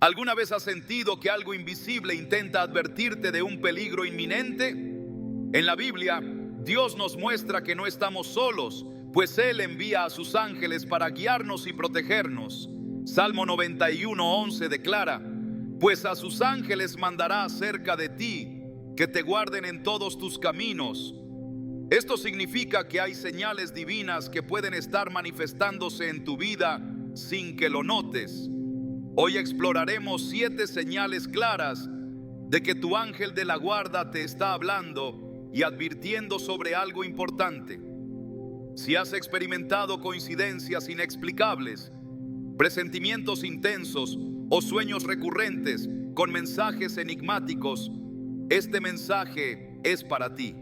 ¿Alguna vez has sentido que algo invisible intenta advertirte de un peligro inminente? En la Biblia, Dios nos muestra que no estamos solos, pues Él envía a sus ángeles para guiarnos y protegernos. Salmo 91:11 declara: pues a sus ángeles mandará acerca de ti, que te guarden en todos tus caminos. Esto significa que hay señales divinas que pueden estar manifestándose en tu vida sin que lo notes. Hoy exploraremos 7 señales claras de que tu ángel de la guarda te está hablando y advirtiendo sobre algo importante. Si has experimentado coincidencias inexplicables, presentimientos intensos o sueños recurrentes con mensajes enigmáticos, este mensaje es para ti.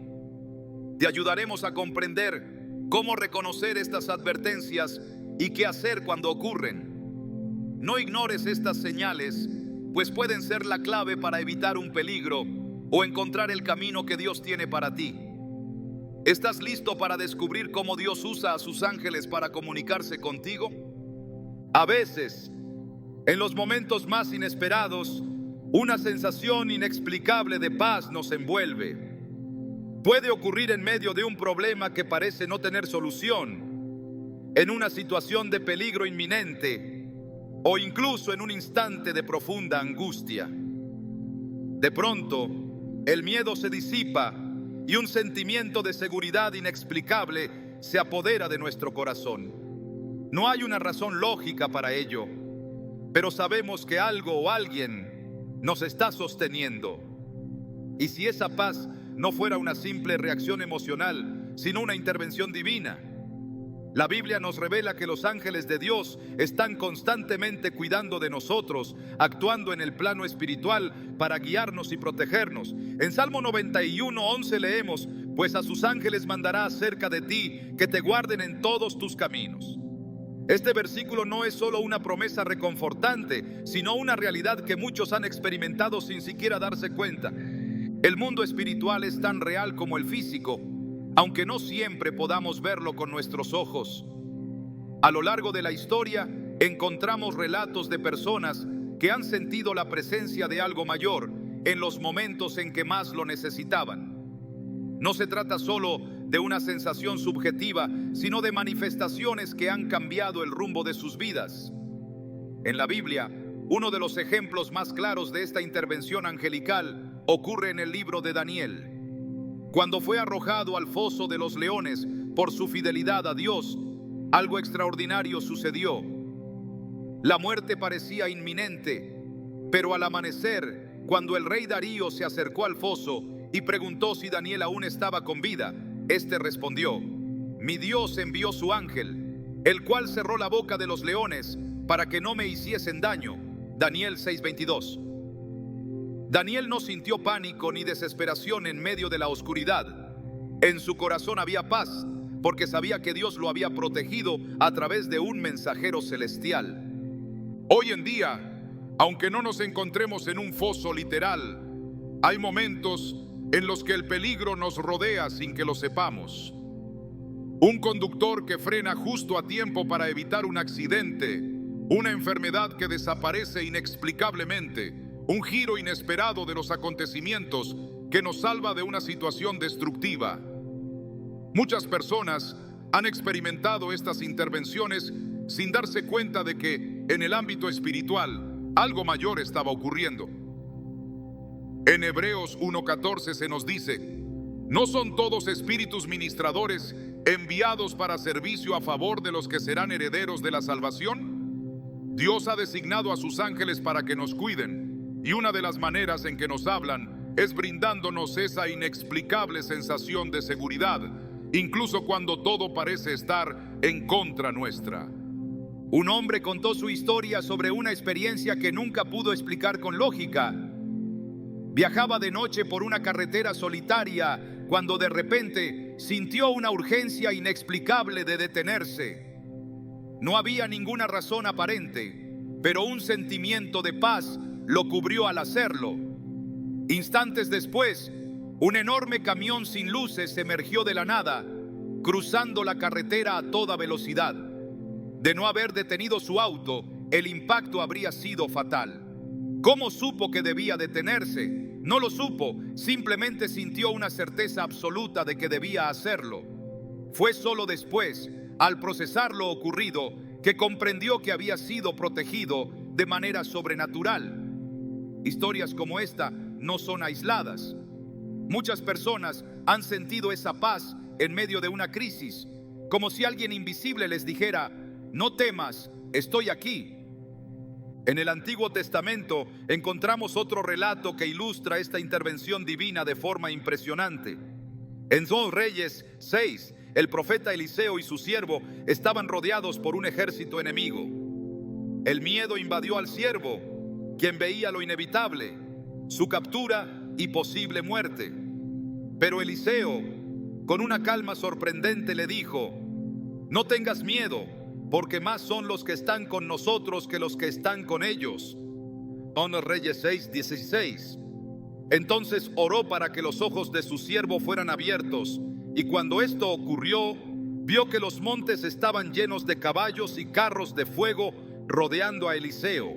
Te ayudaremos a comprender cómo reconocer estas advertencias y qué hacer cuando ocurren. No ignores estas señales, pues pueden ser la clave para evitar un peligro o encontrar el camino que Dios tiene para ti. ¿Estás listo para descubrir cómo Dios usa a sus ángeles para comunicarse contigo? A veces, en los momentos más inesperados, una sensación inexplicable de paz nos envuelve. Puede ocurrir en medio de un problema que parece no tener solución, en una situación de peligro inminente o incluso en un instante de profunda angustia. De pronto, el miedo se disipa y un sentimiento de seguridad inexplicable se apodera de nuestro corazón. No hay una razón lógica para ello, pero sabemos que algo o alguien nos está sosteniendo. Y si esa paz no fuera una simple reacción emocional, sino una intervención divina. La Biblia nos revela que los ángeles de Dios están constantemente cuidando de nosotros, actuando en el plano espiritual para guiarnos y protegernos. En Salmo 91:11 leemos: pues a sus ángeles mandará acerca de ti, que te guarden en todos tus caminos. Este versículo no es solo una promesa reconfortante, sino una realidad que muchos han experimentado sin siquiera darse cuenta. El mundo espiritual es tan real como el físico, aunque no siempre podamos verlo con nuestros ojos. A lo largo de la historia encontramos relatos de personas que han sentido la presencia de algo mayor en los momentos en que más lo necesitaban. No se trata solo de una sensación subjetiva, sino de manifestaciones que han cambiado el rumbo de sus vidas. En la Biblia, uno de los ejemplos más claros de esta intervención angelical ocurre en el libro de Daniel. Cuando fue arrojado al foso de los leones por su fidelidad a Dios, algo extraordinario sucedió. La muerte parecía inminente, pero al amanecer, cuando el rey Darío se acercó al foso y preguntó si Daniel aún estaba con vida, este respondió: mi Dios envió su ángel, el cual cerró la boca de los leones para que no me hiciesen daño. Daniel 6:22. Daniel no sintió pánico ni desesperación en medio de la oscuridad. En su corazón había paz, porque sabía que Dios lo había protegido a través de un mensajero celestial. Hoy en día, aunque no nos encontremos en un foso literal, hay momentos en los que el peligro nos rodea sin que lo sepamos. Un conductor que frena justo a tiempo para evitar un accidente, una enfermedad que desaparece inexplicablemente, un giro inesperado de los acontecimientos que nos salva de una situación destructiva. Muchas personas han experimentado estas intervenciones sin darse cuenta de que en el ámbito espiritual algo mayor estaba ocurriendo. En Hebreos 1:14 se nos dice: ¿no son todos espíritus ministradores enviados para servicio a favor de los que serán herederos de la salvación? Dios ha designado a sus ángeles para que nos cuiden. Y una de las maneras en que nos hablan es brindándonos esa inexplicable sensación de seguridad, incluso cuando todo parece estar en contra nuestra. Un hombre contó su historia sobre una experiencia que nunca pudo explicar con lógica. Viajaba de noche por una carretera solitaria cuando de repente sintió una urgencia inexplicable de detenerse. No había ninguna razón aparente, pero un sentimiento de paz lo cubrió al hacerlo. Instantes después, un enorme camión sin luces emergió de la nada, cruzando la carretera a toda velocidad. De no haber detenido su auto, el impacto habría sido fatal. ¿Cómo supo que debía detenerse? No lo supo, simplemente sintió una certeza absoluta de que debía hacerlo. Fue solo después, al procesar lo ocurrido, que comprendió que había sido protegido de manera sobrenatural. Historias como esta no son aisladas. Muchas personas han sentido esa paz en medio de una crisis, como si alguien invisible les dijera: no temas, estoy aquí. En el Antiguo Testamento encontramos otro relato que ilustra esta intervención divina de forma impresionante. En 2 Reyes 6, el profeta Eliseo y su siervo estaban rodeados por un ejército enemigo. El miedo invadió al siervo, quien veía lo inevitable, su captura y posible muerte. Pero Eliseo, con una calma sorprendente, le dijo: no tengas miedo, porque más son los que están con nosotros que los que están con ellos. 2 Reyes 6:16. Entonces oró para que los ojos de su siervo fueran abiertos, y cuando esto ocurrió, vio que los montes estaban llenos de caballos y carros de fuego rodeando a Eliseo.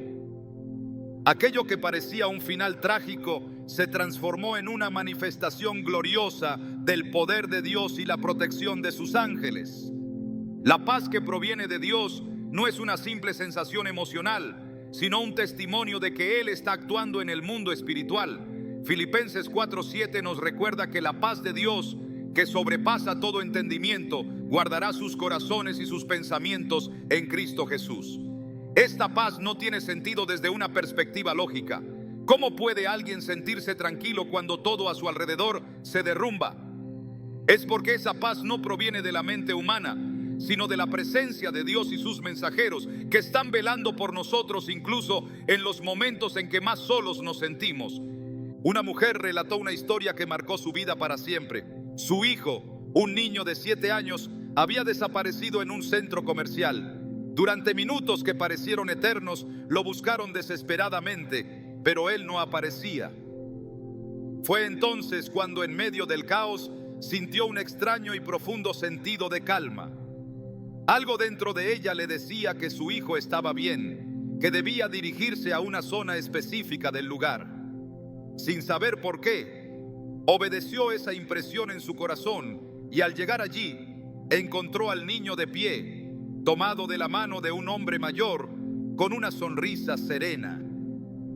Aquello que parecía un final trágico se transformó en una manifestación gloriosa del poder de Dios y la protección de sus ángeles. La paz que proviene de Dios no es una simple sensación emocional, sino un testimonio de que Él está actuando en el mundo espiritual. Filipenses 4:7 nos recuerda que la paz de Dios, que sobrepasa todo entendimiento, guardará sus corazones y sus pensamientos en Cristo Jesús. Esta paz no tiene sentido desde una perspectiva lógica. ¿Cómo puede alguien sentirse tranquilo cuando todo a su alrededor se derrumba? Es porque esa paz no proviene de la mente humana, sino de la presencia de Dios y sus mensajeros, que están velando por nosotros incluso en los momentos en que más solos nos sentimos. Una mujer relató una historia que marcó su vida para siempre. Su hijo, un niño de 7 años, había desaparecido en un centro comercial. Durante minutos que parecieron eternos, lo buscaron desesperadamente, pero él no aparecía. Fue entonces cuando, en medio del caos, sintió un extraño y profundo sentido de calma. Algo dentro de ella le decía que su hijo estaba bien, que debía dirigirse a una zona específica del lugar. Sin saber por qué, obedeció esa impresión en su corazón y al llegar allí, encontró al niño de pie, tomado de la mano de un hombre mayor, con una sonrisa serena.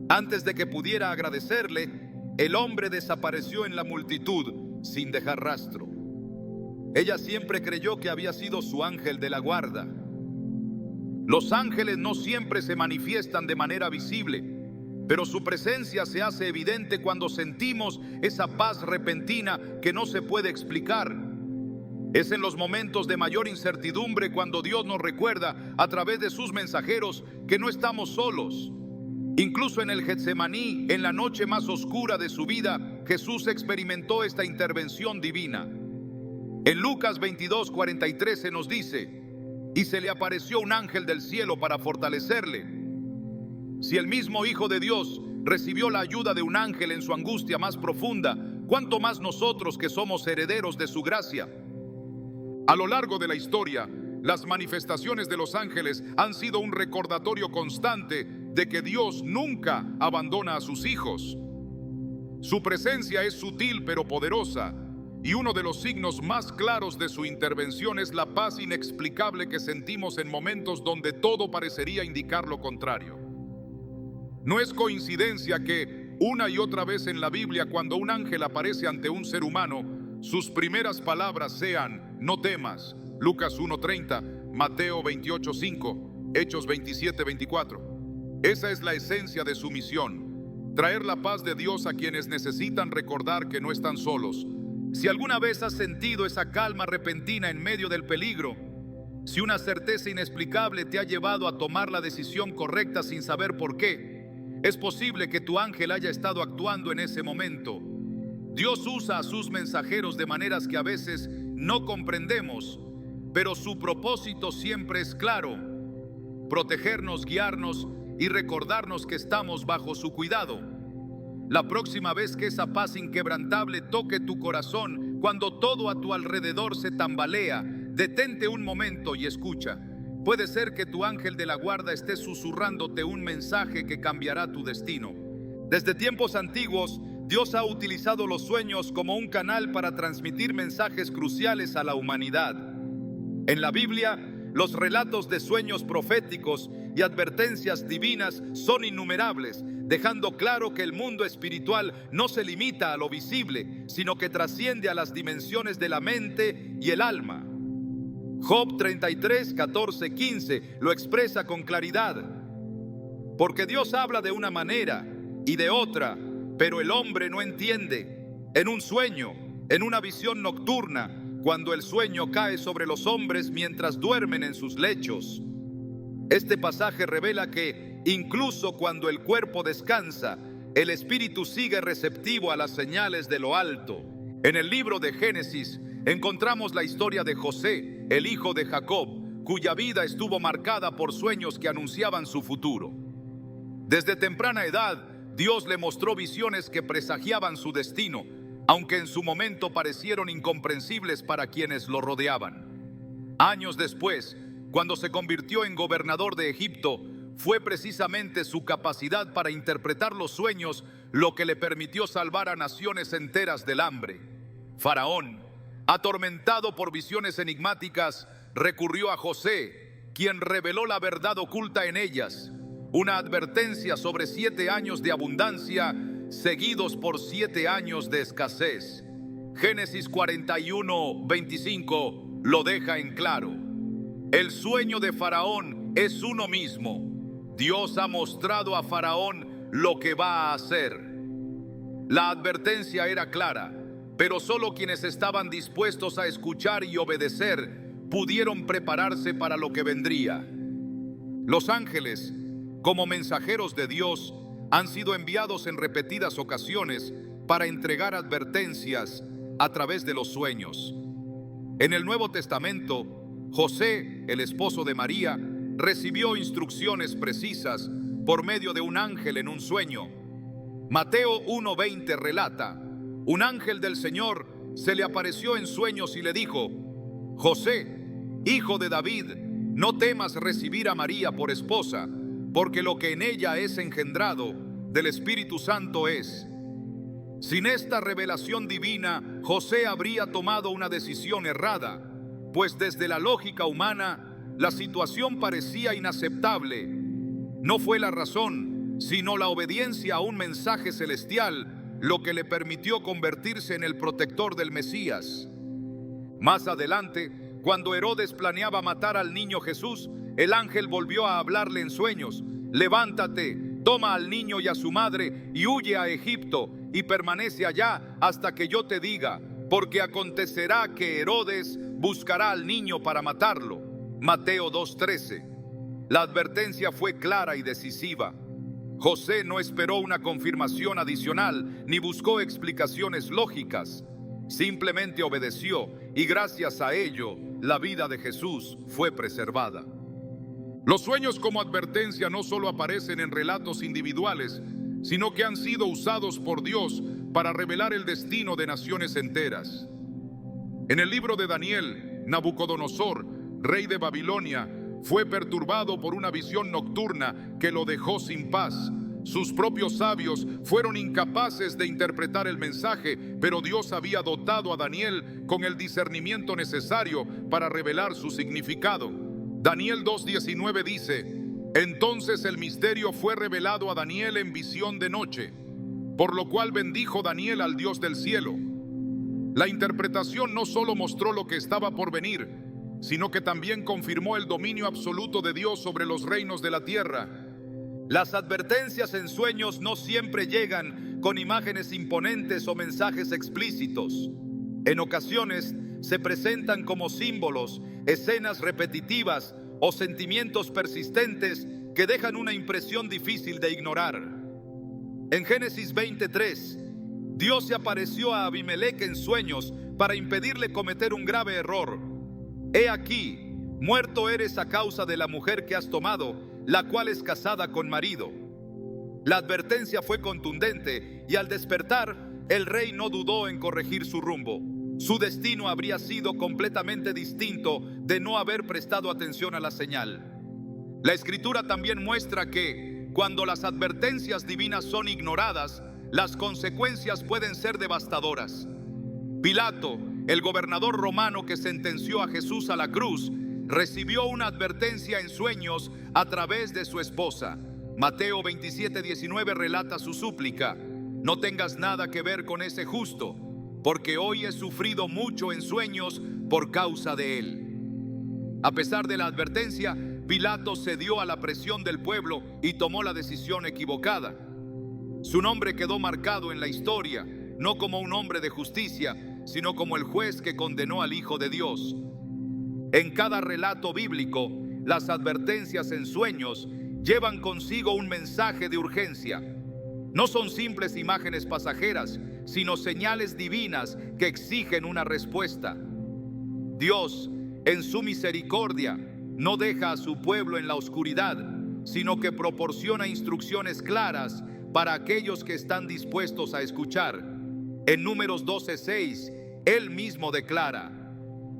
Antes de que pudiera agradecerle, el hombre desapareció en la multitud sin dejar rastro. Ella siempre creyó que había sido su ángel de la guarda. Los ángeles no siempre se manifiestan de manera visible, pero su presencia se hace evidente cuando sentimos esa paz repentina que no se puede explicar. Es en los momentos de mayor incertidumbre cuando Dios nos recuerda a través de sus mensajeros que no estamos solos. Incluso en el Getsemaní, en la noche más oscura de su vida, Jesús experimentó esta intervención divina. En Lucas 22:43 se nos dice: y se le apareció un ángel del cielo para fortalecerle. Si el mismo Hijo de Dios recibió la ayuda de un ángel en su angustia más profunda, ¿cuánto más nosotros que somos herederos de su gracia? A lo largo de la historia, las manifestaciones de los ángeles han sido un recordatorio constante de que Dios nunca abandona a sus hijos. Su presencia es sutil pero poderosa, y uno de los signos más claros de su intervención es la paz inexplicable que sentimos en momentos donde todo parecería indicar lo contrario. No es coincidencia que una y otra vez en la Biblia, cuando un ángel aparece ante un ser humano, sus primeras palabras sean: no temas. Lucas 1:30, Mateo 28:5, Hechos 27:24. Esa es la esencia de su misión: traer la paz de Dios a quienes necesitan recordar que no están solos. Si alguna vez has sentido esa calma repentina en medio del peligro, si una certeza inexplicable te ha llevado a tomar la decisión correcta sin saber por qué, es posible que tu ángel haya estado actuando en ese momento. Dios usa a sus mensajeros de maneras que a veces no comprendemos, pero su propósito siempre es claro: protegernos, guiarnos y recordarnos que estamos bajo su cuidado. La próxima vez que esa paz inquebrantable toque tu corazón, cuando todo a tu alrededor se tambalea, detente un momento y escucha. Puede ser que tu ángel de la guarda esté susurrándote un mensaje que cambiará tu destino. Desde tiempos antiguos, Dios ha utilizado los sueños como un canal para transmitir mensajes cruciales a la humanidad. En la Biblia, los relatos de sueños proféticos y advertencias divinas son innumerables, dejando claro que el mundo espiritual no se limita a lo visible, sino que trasciende a las dimensiones de la mente y el alma. Job 33, 14, 15 lo expresa con claridad. Porque Dios habla de una manera y de otra, pero el hombre no entiende. En un sueño, en una visión nocturna, cuando el sueño cae sobre los hombres mientras duermen en sus lechos. Este pasaje revela que, incluso cuando el cuerpo descansa, el espíritu sigue receptivo a las señales de lo alto. En el libro de Génesis encontramos la historia de José, el hijo de Jacob, cuya vida estuvo marcada por sueños que anunciaban su futuro. Desde temprana edad, Dios le mostró visiones que presagiaban su destino, aunque en su momento parecieron incomprensibles para quienes lo rodeaban. Años después, cuando se convirtió en gobernador de Egipto, fue precisamente su capacidad para interpretar los sueños lo que le permitió salvar a naciones enteras del hambre. Faraón, atormentado por visiones enigmáticas, recurrió a José, quien reveló la verdad oculta en ellas, una advertencia sobre 7 años de abundancia seguidos por 7 años de escasez. Génesis 41, 25 lo deja en claro. El sueño de Faraón es uno mismo. Dios ha mostrado a Faraón lo que va a hacer. La advertencia era clara, pero solo quienes estaban dispuestos a escuchar y obedecer pudieron prepararse para lo que vendría. Los ángeles, como mensajeros de Dios, han sido enviados en repetidas ocasiones para entregar advertencias a través de los sueños. En el Nuevo Testamento, José, el esposo de María, recibió instrucciones precisas por medio de un ángel en un sueño. Mateo 1:20 relata: un ángel del Señor se le apareció en sueños y le dijo: José, hijo de David, no temas recibir a María por esposa, porque lo que en ella es engendrado del Espíritu Santo es. Sin esta revelación divina, José habría tomado una decisión errada, pues desde la lógica humana, la situación parecía inaceptable. No fue la razón, sino la obediencia a un mensaje celestial, lo que le permitió convertirse en el protector del Mesías. Más adelante, cuando Herodes planeaba matar al niño Jesús, el ángel volvió a hablarle en sueños: levántate, toma al niño y a su madre y huye a Egipto y permanece allá hasta que yo te diga, porque acontecerá que Herodes buscará al niño para matarlo. Mateo 2:13. La advertencia fue clara y decisiva. José no esperó una confirmación adicional ni buscó explicaciones lógicas. Simplemente obedeció y gracias a ello la vida de Jesús fue preservada. Los sueños como advertencia no solo aparecen en relatos individuales, sino que han sido usados por Dios para revelar el destino de naciones enteras. En el libro de Daniel, Nabucodonosor, rey de Babilonia, fue perturbado por una visión nocturna que lo dejó sin paz. Sus propios sabios fueron incapaces de interpretar el mensaje, pero Dios había dotado a Daniel con el discernimiento necesario para revelar su significado. Daniel 2:19 dice: entonces el misterio fue revelado a Daniel en visión de noche, por lo cual bendijo Daniel al Dios del cielo. La interpretación no solo mostró lo que estaba por venir, sino que también confirmó el dominio absoluto de Dios sobre los reinos de la tierra. Las advertencias en sueños no siempre llegan con imágenes imponentes o mensajes explícitos. En ocasiones se presentan como símbolos, escenas repetitivas o sentimientos persistentes que dejan una impresión difícil de ignorar. En Génesis 23, Dios se apareció a Abimelec en sueños para impedirle cometer un grave error. He aquí, muerto eres a causa de la mujer que has tomado, la cual es casada con marido. La advertencia fue contundente y al despertar, el rey no dudó en corregir su rumbo. Su destino habría sido completamente distinto de no haber prestado atención a la señal. La Escritura también muestra que cuando las advertencias divinas son ignoradas, las consecuencias pueden ser devastadoras. Pilato, el gobernador romano que sentenció a Jesús a la cruz, recibió una advertencia en sueños a través de su esposa. Mateo 27:19 relata su súplica: no tengas nada que ver con ese justo, porque hoy he sufrido mucho en sueños por causa de él. A pesar de la advertencia, Pilato cedió a la presión del pueblo y tomó la decisión equivocada. Su nombre quedó marcado en la historia, no como un hombre de justicia, sino como el juez que condenó al Hijo de Dios. En cada relato bíblico, las advertencias en sueños llevan consigo un mensaje de urgencia. No son simples imágenes pasajeras, sino señales divinas que exigen una respuesta. Dios, en su misericordia, no deja a su pueblo en la oscuridad, sino que proporciona instrucciones claras para aquellos que están dispuestos a escuchar. En Números 12:6, Él mismo declara: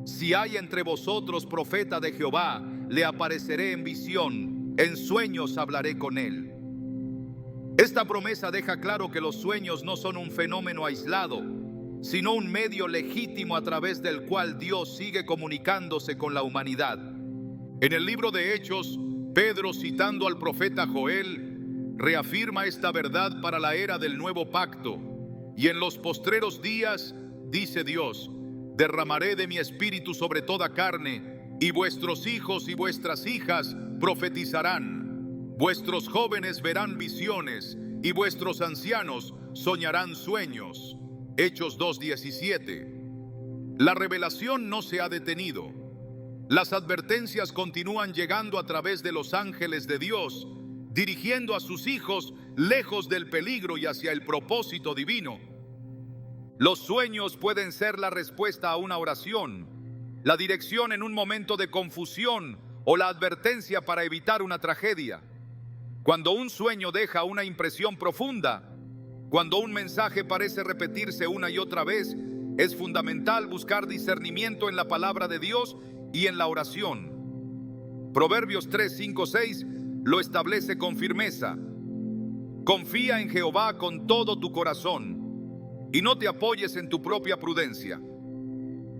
si hay entre vosotros profeta de Jehová, le apareceré en visión, en sueños hablaré con él. Esta promesa deja claro que los sueños no son un fenómeno aislado, sino un medio legítimo a través del cual Dios sigue comunicándose con la humanidad. En el libro de Hechos, Pedro, citando al profeta Joel, reafirma esta verdad para la era del nuevo pacto. Y en los postreros días, dice Dios, derramaré de mi espíritu sobre toda carne, y vuestros hijos y vuestras hijas profetizarán. Vuestros jóvenes verán visiones, y vuestros ancianos soñarán sueños. Hechos 2:17. La revelación no se ha detenido. Las advertencias continúan llegando a través de los ángeles de Dios, dirigiendo a sus hijos lejos del peligro y hacia el propósito divino. Los sueños pueden ser la respuesta a una oración, la dirección en un momento de confusión o la advertencia para evitar una tragedia. Cuando un sueño deja una impresión profunda, cuando un mensaje parece repetirse una y otra vez, es fundamental buscar discernimiento en la palabra de Dios y en la oración. Proverbios 3, 5, 6 lo establece con firmeza. Confía en Jehová con todo tu corazón y no te apoyes en tu propia prudencia.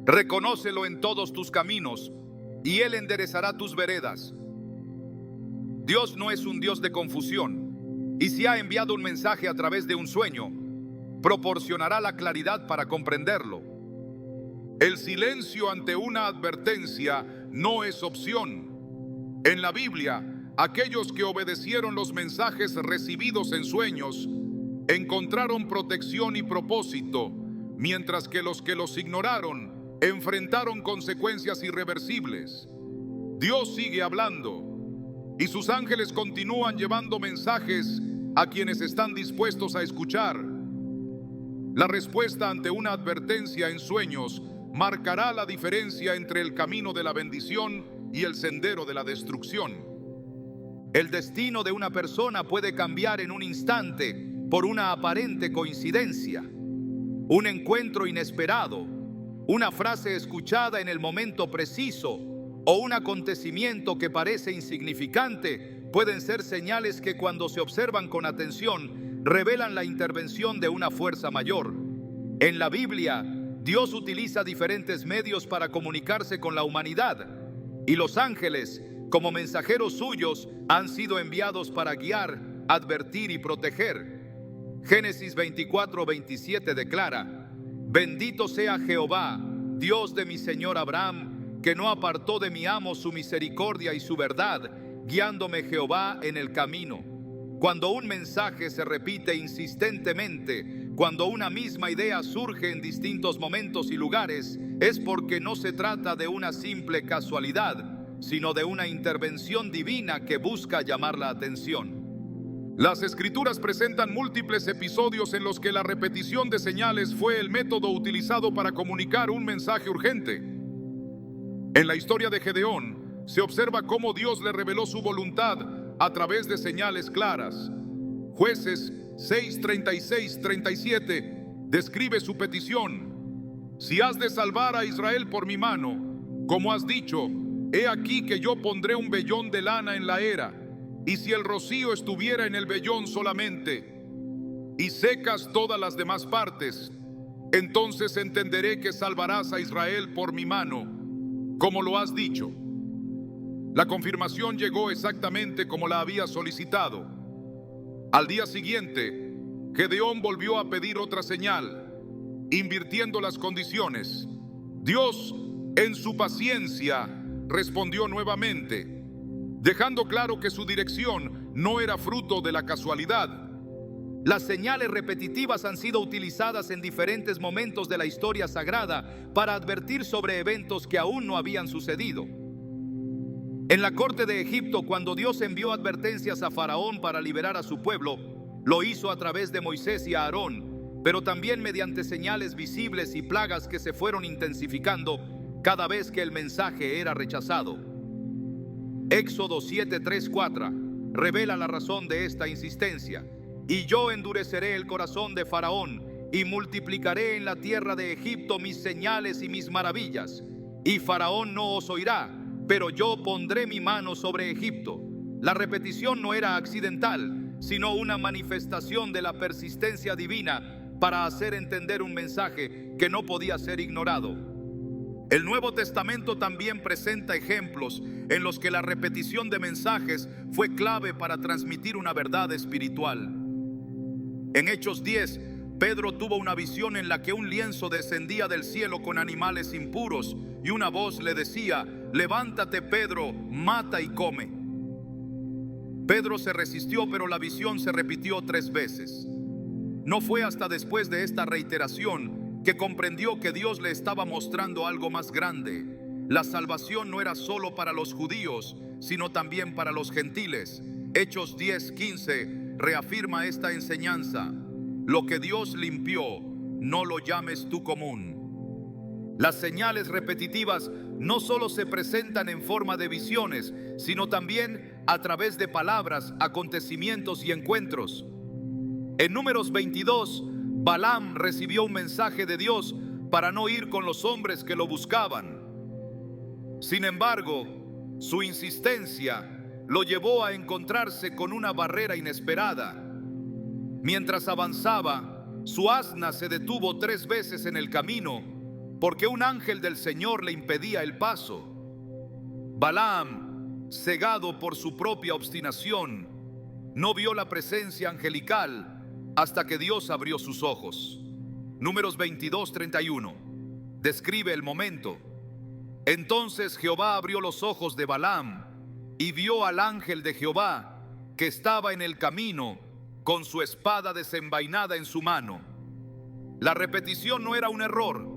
Reconócelo en todos tus caminos y Él enderezará tus veredas. Dios no es un Dios de confusión, y si ha enviado un mensaje a través de un sueño, proporcionará la claridad para comprenderlo. El silencio ante una advertencia no es opción. En la Biblia, aquellos que obedecieron los mensajes recibidos en sueños encontraron protección y propósito, mientras que los ignoraron enfrentaron consecuencias irreversibles. Dios sigue hablando y sus ángeles continúan llevando mensajes a quienes están dispuestos a escuchar. La respuesta ante una advertencia en sueños marcará la diferencia entre el camino de la bendición y el sendero de la destrucción. El destino de una persona puede cambiar en un instante por una aparente coincidencia, un encuentro inesperado, una frase escuchada en el momento preciso o un acontecimiento que parece insignificante. Pueden ser señales que, cuando se observan con atención, revelan la intervención de una fuerza mayor. En la Biblia, Dios utiliza diferentes medios para comunicarse con la humanidad, y los ángeles, como mensajeros suyos, han sido enviados para guiar, advertir y proteger. Génesis 24:27 declara: bendito sea Jehová, Dios de mi señor Abraham, que no apartó de mi amo su misericordia y su verdad, guiándome Jehová en el camino. Cuando un mensaje se repite insistentemente, cuando una misma idea surge en distintos momentos y lugares, es porque no se trata de una simple casualidad, sino de una intervención divina que busca llamar la atención. Las Escrituras presentan múltiples episodios en los que la repetición de señales fue el método utilizado para comunicar un mensaje urgente. En la historia de Gedeón, se observa cómo Dios le reveló su voluntad a través de señales claras. Jueces 6:36-37 describe su petición: si has de salvar a Israel por mi mano, como has dicho, he aquí que yo pondré un vellón de lana en la era, y si el rocío estuviera en el vellón solamente, y secas todas las demás partes, entonces entenderé que salvarás a Israel por mi mano, como lo has dicho. La confirmación llegó exactamente como la había solicitado. Al día siguiente, Gedeón volvió a pedir otra señal, invirtiendo las condiciones. Dios, en su paciencia, respondió nuevamente, dejando claro que su dirección no era fruto de la casualidad. Las señales repetitivas han sido utilizadas en diferentes momentos de la historia sagrada para advertir sobre eventos que aún no habían sucedido. En la corte de Egipto, cuando Dios envió advertencias a Faraón para liberar a su pueblo, lo hizo a través de Moisés y Aarón, pero también mediante señales visibles y plagas que se fueron intensificando cada vez que el mensaje era rechazado. Éxodo 7:3-4 revela la razón de esta insistencia. Y yo endureceré el corazón de Faraón y multiplicaré en la tierra de Egipto mis señales y mis maravillas. Y Faraón no os oirá, pero yo pondré mi mano sobre Egipto. La repetición no era accidental, sino una manifestación de la persistencia divina para hacer entender un mensaje que no podía ser ignorado. El Nuevo Testamento también presenta ejemplos en los que la repetición de mensajes fue clave para transmitir una verdad espiritual. En Hechos 10, Pedro tuvo una visión en la que un lienzo descendía del cielo con animales impuros y una voz le decía: levántate, Pedro, mata y come. Pedro se resistió, pero la visión se repitió 3 veces. No fue hasta después de esta reiteración que comprendió que Dios le estaba mostrando algo más grande. La salvación no era solo para los judíos, sino también para los gentiles. Hechos 10:15 reafirma esta enseñanza: lo que Dios limpió, no lo llames tú común. Las señales repetitivas no solo se presentan en forma de visiones, sino también a través de palabras, acontecimientos y encuentros. En Números 22, Balaam recibió un mensaje de Dios para no ir con los hombres que lo buscaban. Sin embargo, su insistencia lo llevó a encontrarse con una barrera inesperada. Mientras avanzaba, su asna se detuvo 3 veces en el camino porque un ángel del Señor le impedía el paso. Balaam, cegado por su propia obstinación, no vio la presencia angelical hasta que Dios abrió sus ojos. Números 22:31 describe el momento. Entonces Jehová abrió los ojos de Balaam y vio al ángel de Jehová que estaba en el camino con su espada desenvainada en su mano. La repetición no era un error,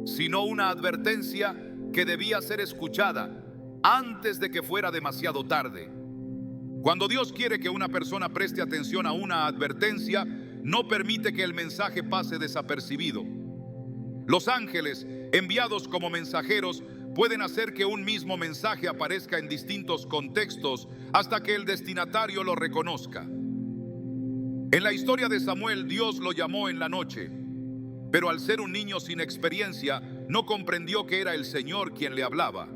sino una advertencia que debía ser escuchada antes de que fuera demasiado tarde. Cuando Dios quiere que una persona preste atención a una advertencia, no permite que el mensaje pase desapercibido. Los ángeles, enviados como mensajeros, pueden hacer que un mismo mensaje aparezca en distintos contextos hasta que el destinatario lo reconozca. En la historia de Samuel, Dios lo llamó en la noche, pero al ser un niño sin experiencia, no comprendió que era el Señor quien le hablaba.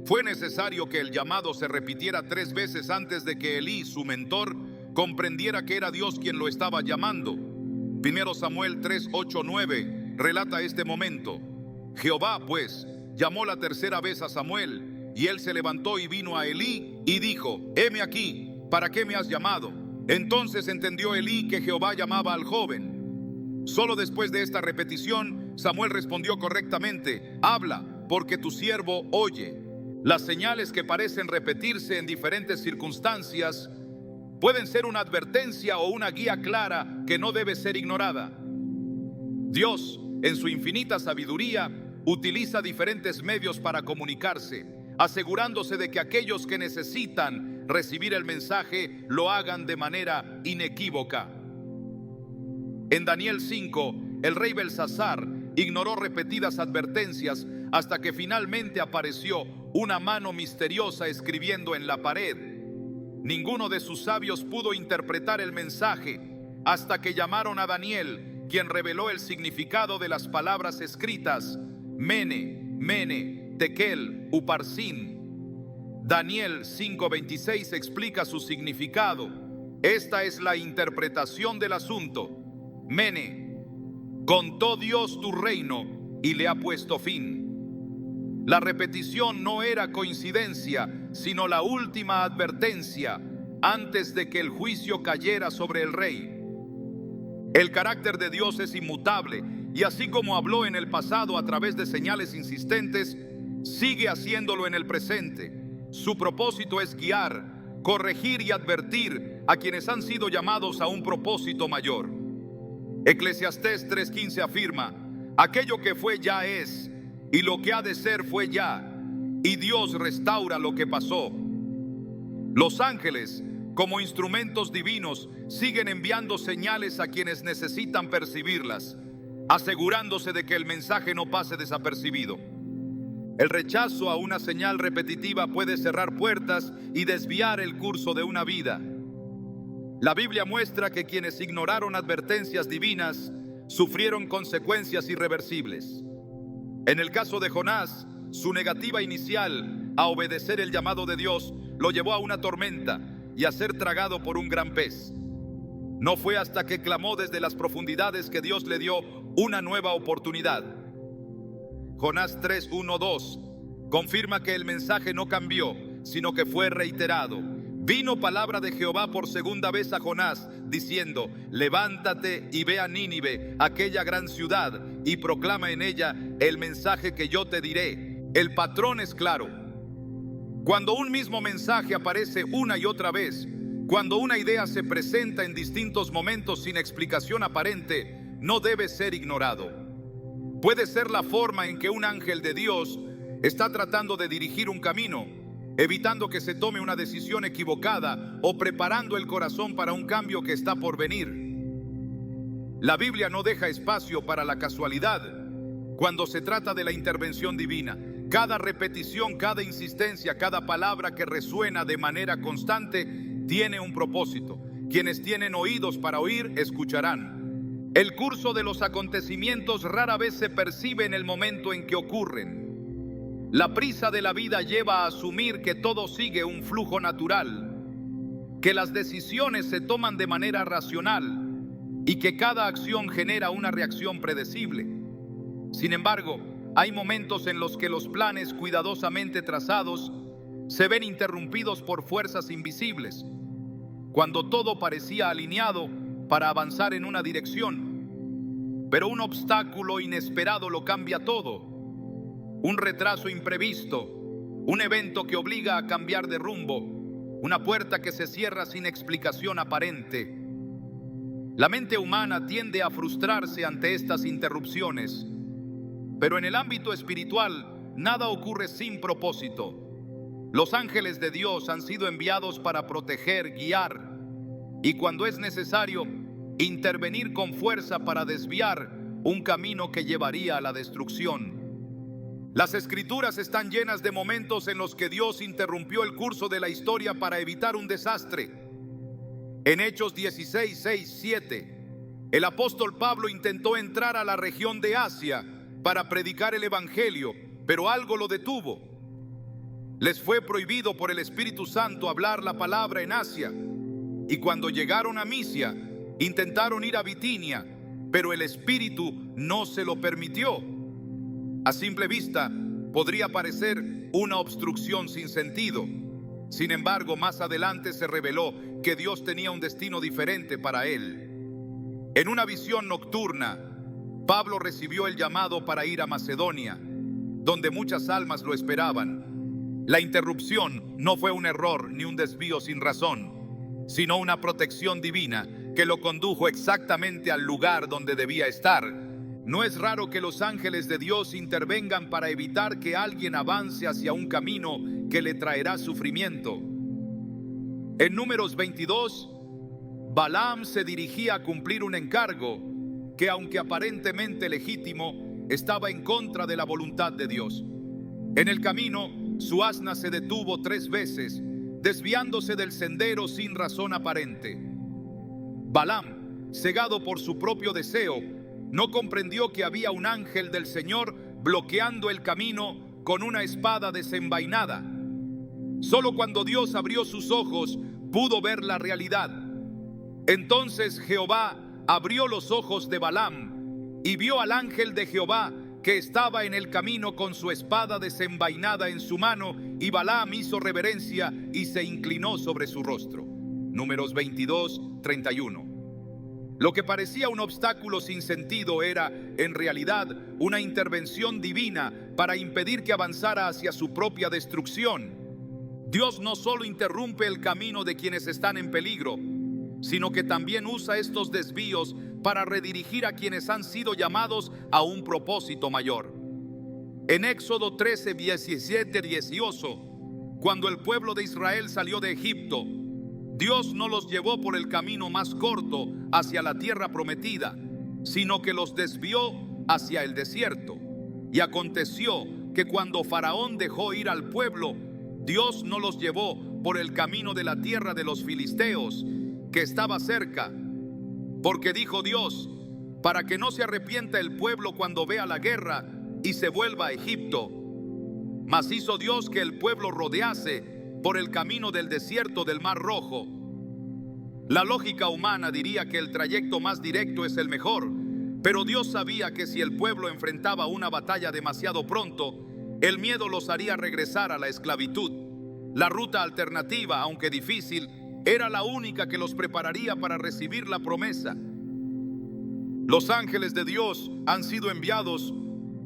Fue necesario que el llamado se repitiera 3 veces antes de que Elí, su mentor, comprendiera que era Dios quien lo estaba llamando. 1 Samuel 3:8-9 relata este momento. Jehová, pues, llamó la tercera vez a Samuel, y él se levantó y vino a Elí y dijo: heme aquí, ¿para qué me has llamado? Entonces entendió Elí que Jehová llamaba al joven. Solo después de esta repetición, Samuel respondió correctamente: habla, porque tu siervo oye. Las señales que parecen repetirse en diferentes circunstancias pueden ser una advertencia o una guía clara que no debe ser ignorada. Dios, en su infinita sabiduría, utiliza diferentes medios para comunicarse, asegurándose de que aquellos que necesitan recibir el mensaje lo hagan de manera inequívoca. En Daniel 5, el rey Belsasar ignoró repetidas advertencias hasta que finalmente apareció una mano misteriosa escribiendo en la pared. Ninguno de sus sabios pudo interpretar el mensaje hasta que llamaron a Daniel, quien reveló el significado de las palabras escritas: Mene, Mene, Tekel, Uparsin. Daniel 5:26 explica su significado. Esta es la interpretación del asunto. Mene, contó Dios tu reino y le ha puesto fin. La repetición no era coincidencia, sino la última advertencia antes de que el juicio cayera sobre el rey. El carácter de Dios es inmutable, y así como habló en el pasado a través de señales insistentes, sigue haciéndolo en el presente. Su propósito es guiar, corregir y advertir a quienes han sido llamados a un propósito mayor. Eclesiastés 3:15 afirma: aquello que fue ya es, y lo que ha de ser fue ya, y Dios restaura lo que pasó. Los ángeles, como instrumentos divinos, siguen enviando señales a quienes necesitan percibirlas, asegurándose de que el mensaje no pase desapercibido. El rechazo a una señal repetitiva puede cerrar puertas y desviar el curso de una vida. La Biblia muestra que quienes ignoraron advertencias divinas sufrieron consecuencias irreversibles. En el caso de Jonás, su negativa inicial a obedecer el llamado de Dios lo llevó a una tormenta y a ser tragado por un gran pez. No fue hasta que clamó desde las profundidades que Dios le dio una nueva oportunidad. Jonás 3:1-2 confirma que el mensaje no cambió, sino que fue reiterado. Vino palabra de Jehová por segunda vez a Jonás, diciendo: levántate y ve a Nínive, aquella gran ciudad, y proclama en ella el mensaje que yo te diré. El patrón es claro. Cuando un mismo mensaje aparece una y otra vez, cuando una idea se presenta en distintos momentos sin explicación aparente, no debe ser ignorado. Puede ser la forma en que un ángel de Dios está tratando de dirigir un camino, evitando que se tome una decisión equivocada o preparando el corazón para un cambio que está por venir. La Biblia no deja espacio para la casualidad cuando se trata de la intervención divina. Cada repetición, cada insistencia, cada palabra que resuena de manera constante tiene un propósito. Quienes tienen oídos para oír, escucharán. El curso de los acontecimientos rara vez se percibe en el momento en que ocurren. La prisa de la vida lleva a asumir que todo sigue un flujo natural, que las decisiones se toman de manera racional y que cada acción genera una reacción predecible. Sin embargo, hay momentos en los que los planes cuidadosamente trazados se ven interrumpidos por fuerzas invisibles, cuando todo parecía alineado para avanzar en una dirección, pero un obstáculo inesperado lo cambia todo. Un retraso imprevisto, un evento que obliga a cambiar de rumbo, una puerta que se cierra sin explicación aparente. La mente humana tiende a frustrarse ante estas interrupciones, pero en el ámbito espiritual nada ocurre sin propósito. Los ángeles de Dios han sido enviados para proteger, guiar y, cuando es necesario, intervenir con fuerza para desviar un camino que llevaría a la destrucción. Las Escrituras están llenas de momentos en los que Dios interrumpió el curso de la historia para evitar un desastre. En Hechos 16:6-7, el apóstol Pablo intentó entrar a la región de Asia para predicar el evangelio, pero algo lo detuvo. Les fue prohibido por el Espíritu Santo hablar la palabra en Asia, y cuando llegaron a Misia, intentaron ir a Bitinia, pero el Espíritu no se lo permitió. A simple vista, podría parecer una obstrucción sin sentido. Sin embargo, más adelante se reveló que Dios tenía un destino diferente para él. En una visión nocturna, Pablo recibió el llamado para ir a Macedonia, donde muchas almas lo esperaban. La interrupción no fue un error ni un desvío sin razón, sino una protección divina que lo condujo exactamente al lugar donde debía estar. No es raro que los ángeles de Dios intervengan para evitar que alguien avance hacia un camino que le traerá sufrimiento. En Números 22, Balaam se dirigía a cumplir un encargo que, aunque aparentemente legítimo, estaba en contra de la voluntad de Dios. En el camino, su asna se detuvo 3 veces, desviándose del sendero sin razón aparente. Balaam, cegado por su propio deseo, no comprendió que había un ángel del Señor bloqueando el camino con una espada desenvainada. Solo cuando Dios abrió sus ojos pudo ver la realidad. Entonces Jehová abrió los ojos de Balaam y vio al ángel de Jehová que estaba en el camino con su espada desenvainada en su mano, y Balaam hizo reverencia y se inclinó sobre su rostro. Números 22:31. Lo que parecía un obstáculo sin sentido era, en realidad, una intervención divina para impedir que avanzara hacia su propia destrucción. Dios no solo interrumpe el camino de quienes están en peligro, sino que también usa estos desvíos para redirigir a quienes han sido llamados a un propósito mayor. En Éxodo 13, 17, 18, cuando el pueblo de Israel salió de Egipto, Dios no los llevó por el camino más corto hacia la tierra prometida, sino que los desvió hacia el desierto. Y aconteció que cuando Faraón dejó ir al pueblo, Dios no los llevó por el camino de la tierra de los filisteos, que estaba cerca, porque dijo Dios, para que no se arrepienta el pueblo cuando vea la guerra y se vuelva a Egipto. Mas hizo Dios que el pueblo rodease por el camino del desierto del Mar Rojo. La lógica humana diría que el trayecto más directo es el mejor, pero Dios sabía que si el pueblo enfrentaba una batalla demasiado pronto, el miedo los haría regresar a la esclavitud. La ruta alternativa, aunque difícil, era la única que los prepararía para recibir la promesa. Los ángeles de Dios han sido enviados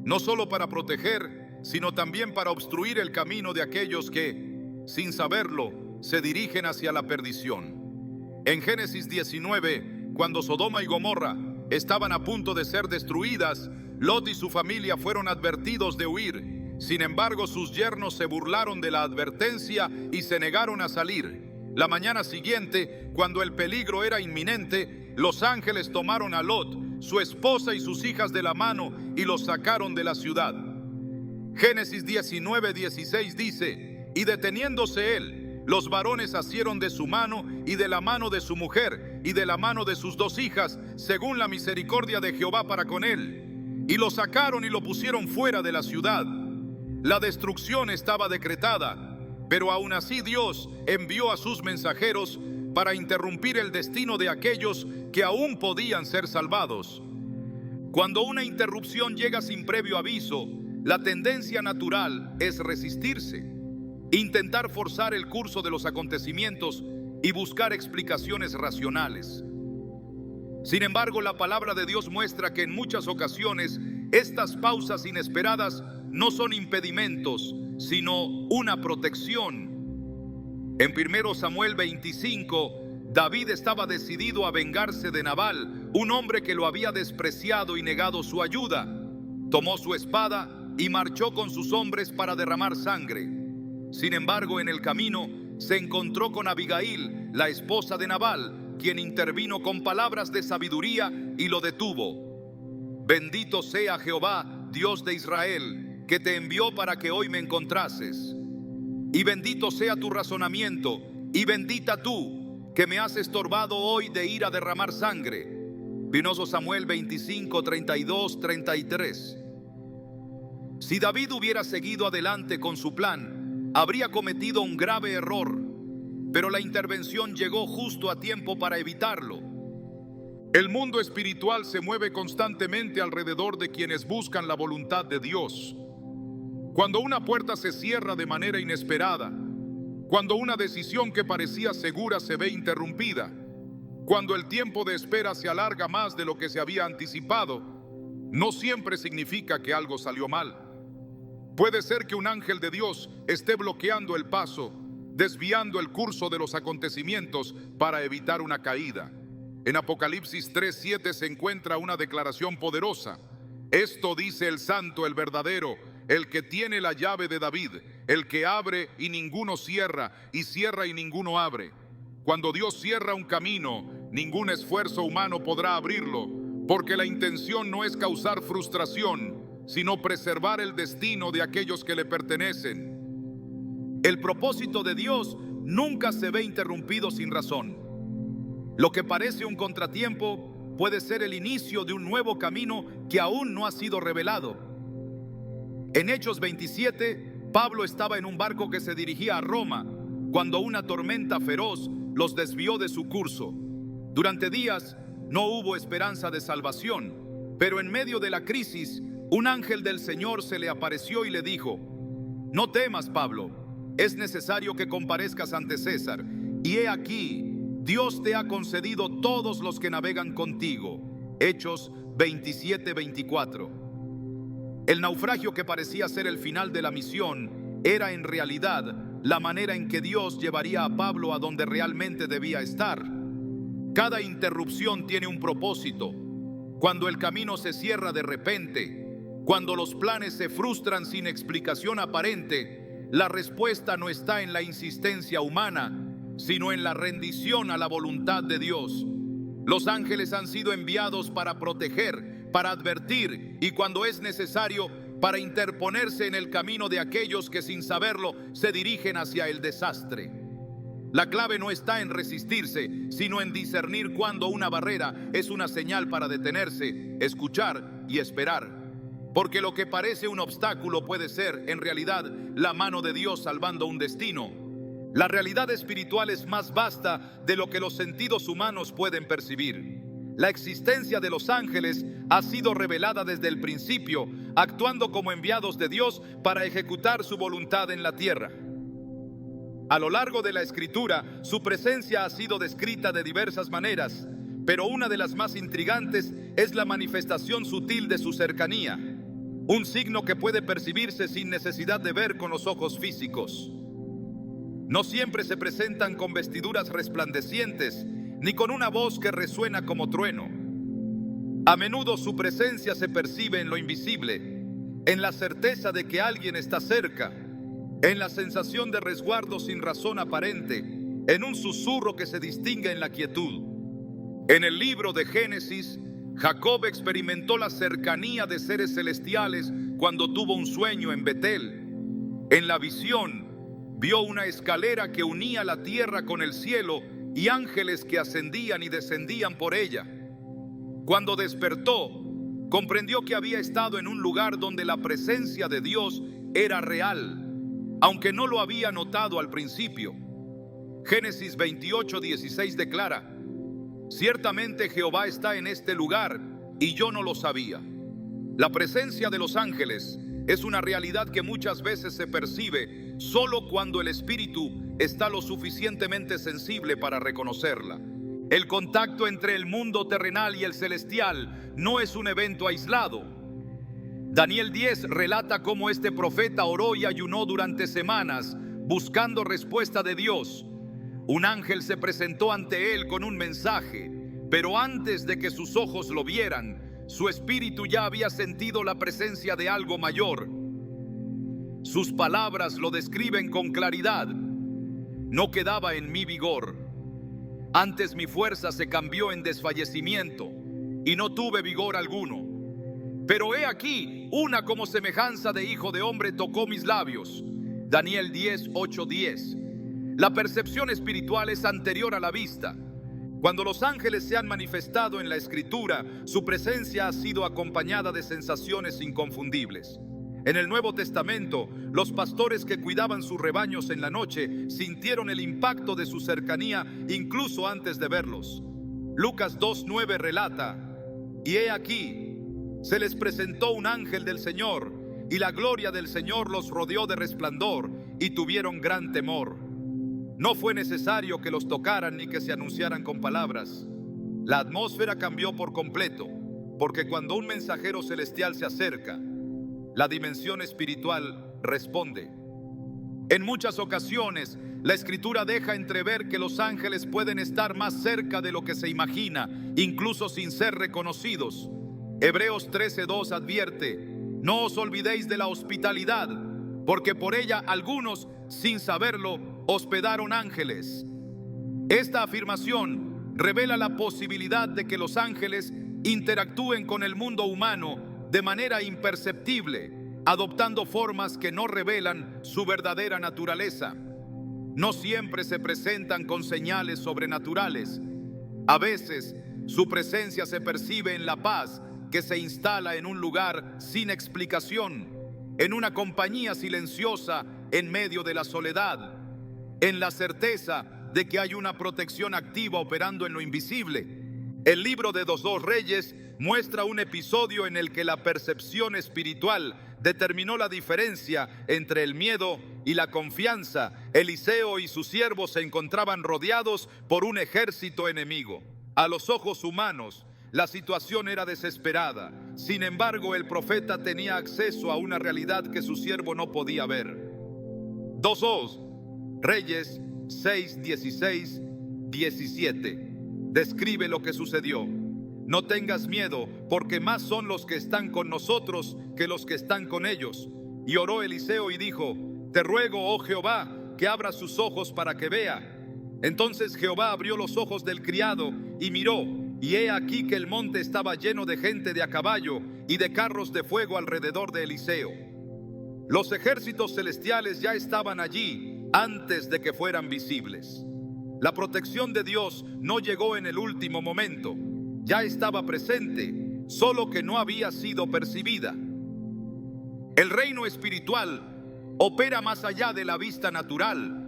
no solo para proteger, sino también para obstruir el camino de aquellos que, sin saberlo, se dirigen hacia la perdición. En Génesis 19, cuando Sodoma y Gomorra estaban a punto de ser destruidas, Lot y su familia fueron advertidos de huir. Sin embargo, sus yernos se burlaron de la advertencia y se negaron a salir. La mañana siguiente, cuando el peligro era inminente, los ángeles tomaron a Lot, su esposa y sus hijas de la mano y los sacaron de la ciudad. Génesis 19:16 dice: y deteniéndose él, los varones asieron de su mano y de la mano de su mujer y de la mano de sus 2 hijas, según la misericordia de Jehová para con él. Y lo sacaron y lo pusieron fuera de la ciudad. La destrucción estaba decretada, pero aún así Dios envió a sus mensajeros para interrumpir el destino de aquellos que aún podían ser salvados. Cuando una interrupción llega sin previo aviso, la tendencia natural es resistirse, intentar forzar el curso de los acontecimientos y buscar explicaciones racionales. Sin embargo, la palabra de Dios muestra que en muchas ocasiones estas pausas inesperadas no son impedimentos, sino una protección. En 1 Samuel 25, David estaba decidido a vengarse de Nabal, un hombre que lo había despreciado y negado su ayuda. Tomó su espada y marchó con sus hombres para derramar sangre. Sin embargo, en el camino se encontró con Abigail, la esposa de Nabal, quien intervino con palabras de sabiduría y lo detuvo. Bendito sea Jehová, Dios de Israel, que te envió para que hoy me encontrases. Y bendito sea tu razonamiento, y bendita tú, que me has estorbado hoy de ir a derramar sangre. 1 Samuel 25, 32, 33. Si David hubiera seguido adelante con su plan, habría cometido un grave error, pero la intervención llegó justo a tiempo para evitarlo. El mundo espiritual se mueve constantemente alrededor de quienes buscan la voluntad de Dios. Cuando una puerta se cierra de manera inesperada, cuando una decisión que parecía segura se ve interrumpida, cuando el tiempo de espera se alarga más de lo que se había anticipado, no siempre significa que algo salió mal. Puede ser que un ángel de Dios esté bloqueando el paso, desviando el curso de los acontecimientos para evitar una caída. En Apocalipsis 3:7 se encuentra una declaración poderosa. Esto dice el santo, el verdadero, el que tiene la llave de David, el que abre y ninguno cierra, y cierra y ninguno abre. Cuando Dios cierra un camino, ningún esfuerzo humano podrá abrirlo, porque la intención no es causar frustración, sino preservar el destino de aquellos que le pertenecen. El propósito de Dios nunca se ve interrumpido sin razón. Lo que parece un contratiempo puede ser el inicio de un nuevo camino que aún no ha sido revelado. En Hechos 27, Pablo estaba en un barco que se dirigía a Roma, cuando una tormenta feroz los desvió de su curso. Durante días no hubo esperanza de salvación, pero en medio de la crisis, un ángel del Señor se le apareció y le dijo: no temas, Pablo, es necesario que comparezcas ante César, y he aquí, Dios te ha concedido todos los que navegan contigo. Hechos 27-24. El naufragio que parecía ser el final de la misión era en realidad la manera en que Dios llevaría a Pablo a donde realmente debía estar. Cada interrupción tiene un propósito. Cuando el camino se cierra de repente, cuando los planes se frustran sin explicación aparente, la respuesta no está en la insistencia humana, sino en la rendición a la voluntad de Dios. Los ángeles han sido enviados para proteger, para advertir y, cuando es necesario, para interponerse en el camino de aquellos que, sin saberlo, se dirigen hacia el desastre. La clave no está en resistirse, sino en discernir cuándo una barrera es una señal para detenerse, escuchar y esperar. Porque lo que parece un obstáculo puede ser, en realidad, la mano de Dios salvando un destino. La realidad espiritual es más vasta de lo que los sentidos humanos pueden percibir. La existencia de los ángeles ha sido revelada desde el principio, actuando como enviados de Dios para ejecutar su voluntad en la tierra. A lo largo de la Escritura, su presencia ha sido descrita de diversas maneras, pero una de las más intrigantes es la manifestación sutil de su cercanía, un signo que puede percibirse sin necesidad de ver con los ojos físicos. No siempre se presentan con vestiduras resplandecientes, ni con una voz que resuena como trueno. A menudo su presencia se percibe en lo invisible, en la certeza de que alguien está cerca, en la sensación de resguardo sin razón aparente, en un susurro que se distingue en la quietud. En el libro de Génesis, Jacob experimentó la cercanía de seres celestiales cuando tuvo un sueño en Betel. En la visión, vio una escalera que unía la tierra con el cielo y ángeles que ascendían y descendían por ella. Cuando despertó, comprendió que había estado en un lugar donde la presencia de Dios era real, aunque no lo había notado al principio. Génesis 28:16 declara: ciertamente Jehová está en este lugar y yo no lo sabía. La presencia de los ángeles es una realidad que muchas veces se percibe solo cuando el espíritu está lo suficientemente sensible para reconocerla. El contacto entre el mundo terrenal y el celestial no es un evento aislado. Daniel 10 relata cómo este profeta oró y ayunó durante semanas buscando respuesta de Dios. Un ángel se presentó ante él con un mensaje, pero antes de que sus ojos lo vieran, su espíritu ya había sentido la presencia de algo mayor. Sus palabras lo describen con claridad: no quedaba en mí vigor. Antes mi fuerza se cambió en desfallecimiento y no tuve vigor alguno. Pero he aquí, una como semejanza de hijo de hombre tocó mis labios. Daniel 10:8-10. La percepción espiritual es anterior a la vista. Cuando los ángeles se han manifestado en la Escritura, su presencia ha sido acompañada de sensaciones inconfundibles. En el Nuevo Testamento, los pastores que cuidaban sus rebaños en la noche sintieron el impacto de su cercanía incluso antes de verlos. Lucas 2:9 relata: y he aquí, se les presentó un ángel del Señor, y la gloria del Señor los rodeó de resplandor, y tuvieron gran temor. No fue necesario que los tocaran ni que se anunciaran con palabras. La atmósfera cambió por completo, porque cuando un mensajero celestial se acerca, la dimensión espiritual responde. En muchas ocasiones, la Escritura deja entrever que los ángeles pueden estar más cerca de lo que se imagina, incluso sin ser reconocidos. Hebreos 13:2 advierte: no os olvidéis de la hospitalidad, porque por ella algunos, sin saberlo, hospedaron ángeles. Esta afirmación revela la posibilidad de que los ángeles interactúen con el mundo humano de manera imperceptible, adoptando formas que no revelan su verdadera naturaleza. No siempre se presentan con señales sobrenaturales. A veces, su presencia se percibe en la paz que se instala en un lugar sin explicación. en una compañía silenciosa en medio de la soledad, en la certeza de que hay una protección activa operando en lo invisible. El libro de los dos reyes muestra un episodio en el que la percepción espiritual determinó la diferencia entre el miedo y la confianza. Eliseo y sus siervos se encontraban rodeados por un ejército enemigo. A los ojos humanos, la situación era desesperada. Sin embargo, el profeta tenía acceso a una realidad que su siervo no podía ver. 2 Reyes 6, 16, 17. Describe lo que sucedió. No tengas miedo, porque más son los que están con nosotros que los que están con ellos. Y oró Eliseo y dijo: te ruego, oh Jehová, que abra sus ojos para que vea. Entonces Jehová abrió los ojos del criado y miró, y he aquí que el monte estaba lleno de gente de a caballo y de carros de fuego alrededor de Eliseo. Los ejércitos celestiales ya estaban allí antes de que fueran visibles. La protección de Dios no llegó en el último momento, ya estaba presente, solo que no había sido percibida. El reino espiritual opera más allá de la vista natural,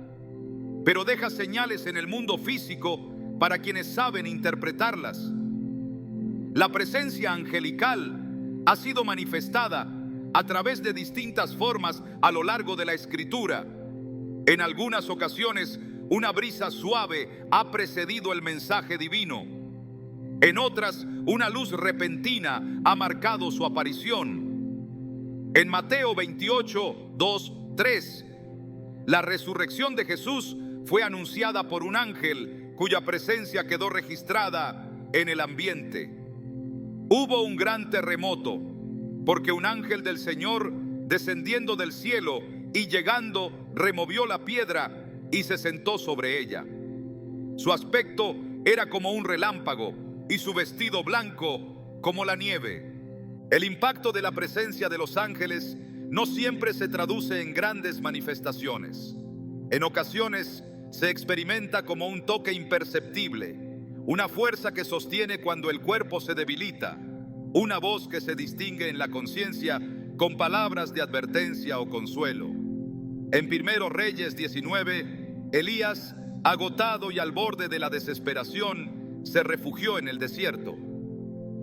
pero deja señales en el mundo físico para quienes saben interpretarlas. La presencia angelical ha sido manifestada a través de distintas formas a lo largo de la Escritura. En algunas ocasiones, una brisa suave ha precedido el mensaje divino. En otras, una luz repentina ha marcado su aparición. En Mateo 28, 2, 3, la resurrección de Jesús fue anunciada por un ángel cuya presencia quedó registrada en el ambiente. Hubo un gran terremoto, porque un ángel del Señor, descendiendo del cielo y llegando, removió la piedra y se sentó sobre ella. Su aspecto era como un relámpago y su vestido blanco como la nieve. El impacto de la presencia de los ángeles no siempre se traduce en grandes manifestaciones. En ocasiones se experimenta como un toque imperceptible, una fuerza que sostiene cuando el cuerpo se debilita, una voz que se distingue en la conciencia con palabras de advertencia o consuelo. En 1 Reyes 19, Elías, agotado y al borde de la desesperación, se refugió en el desierto.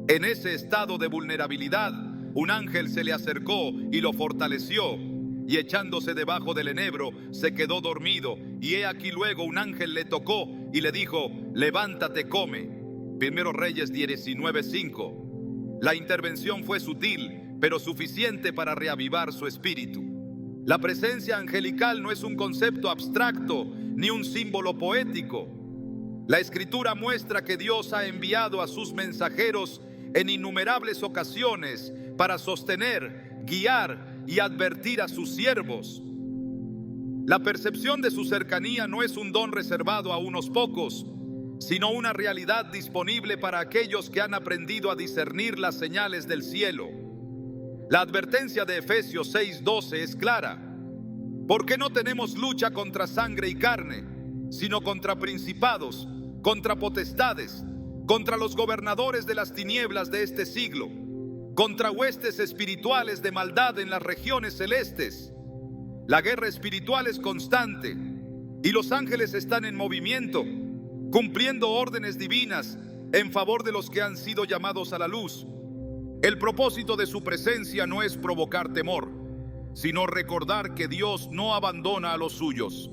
En ese estado de vulnerabilidad, un ángel se le acercó y lo fortaleció, y echándose debajo del enebro, se quedó dormido, y he aquí luego un ángel le tocó y le dijo: levántate, come. 1 Reyes 19:5. La intervención fue sutil, pero suficiente para reavivar su espíritu. La presencia angelical no es un concepto abstracto ni un símbolo poético. La Escritura muestra que Dios ha enviado a sus mensajeros en innumerables ocasiones para sostener, guiar y advertir a sus siervos. La percepción de su cercanía no es un don reservado a unos pocos, sino una realidad disponible para aquellos que han aprendido a discernir las señales del cielo. La advertencia de Efesios 6:12 es clara: porque no tenemos lucha contra sangre y carne, sino contra principados, contra potestades, contra los gobernadores de las tinieblas de este siglo, contra huestes espirituales de maldad en las regiones celestes. La guerra espiritual es constante y los ángeles están en movimiento, cumpliendo órdenes divinas en favor de los que han sido llamados a la luz. El propósito de su presencia no es provocar temor, sino recordar que Dios no abandona a los suyos.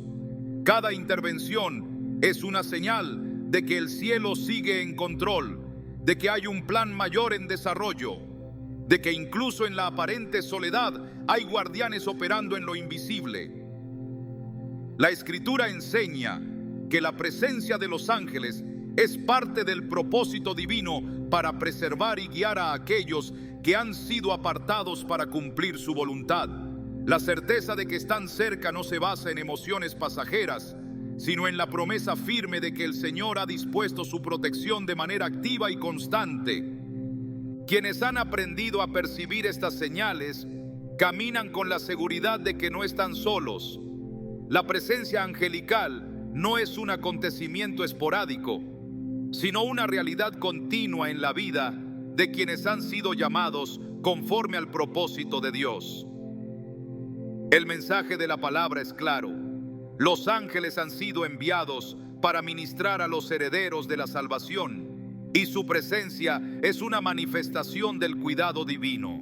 Cada intervención es una señal de que el cielo sigue en control, de que hay un plan mayor en desarrollo, de que incluso en la aparente soledad hay guardianes operando en lo invisible. La Escritura enseña que la presencia de los ángeles es parte del propósito divino para preservar y guiar a aquellos que han sido apartados para cumplir su voluntad. La certeza de que están cerca no se basa en emociones pasajeras, sino en la promesa firme de que el Señor ha dispuesto su protección de manera activa y constante. Quienes han aprendido a percibir estas señales caminan con la seguridad de que no están solos. La presencia angelical no es un acontecimiento esporádico, sino una realidad continua en la vida de quienes han sido llamados conforme al propósito de Dios. El mensaje de la palabra es claro. Los ángeles han sido enviados para ministrar a los herederos de la salvación, y su presencia es una manifestación del cuidado divino.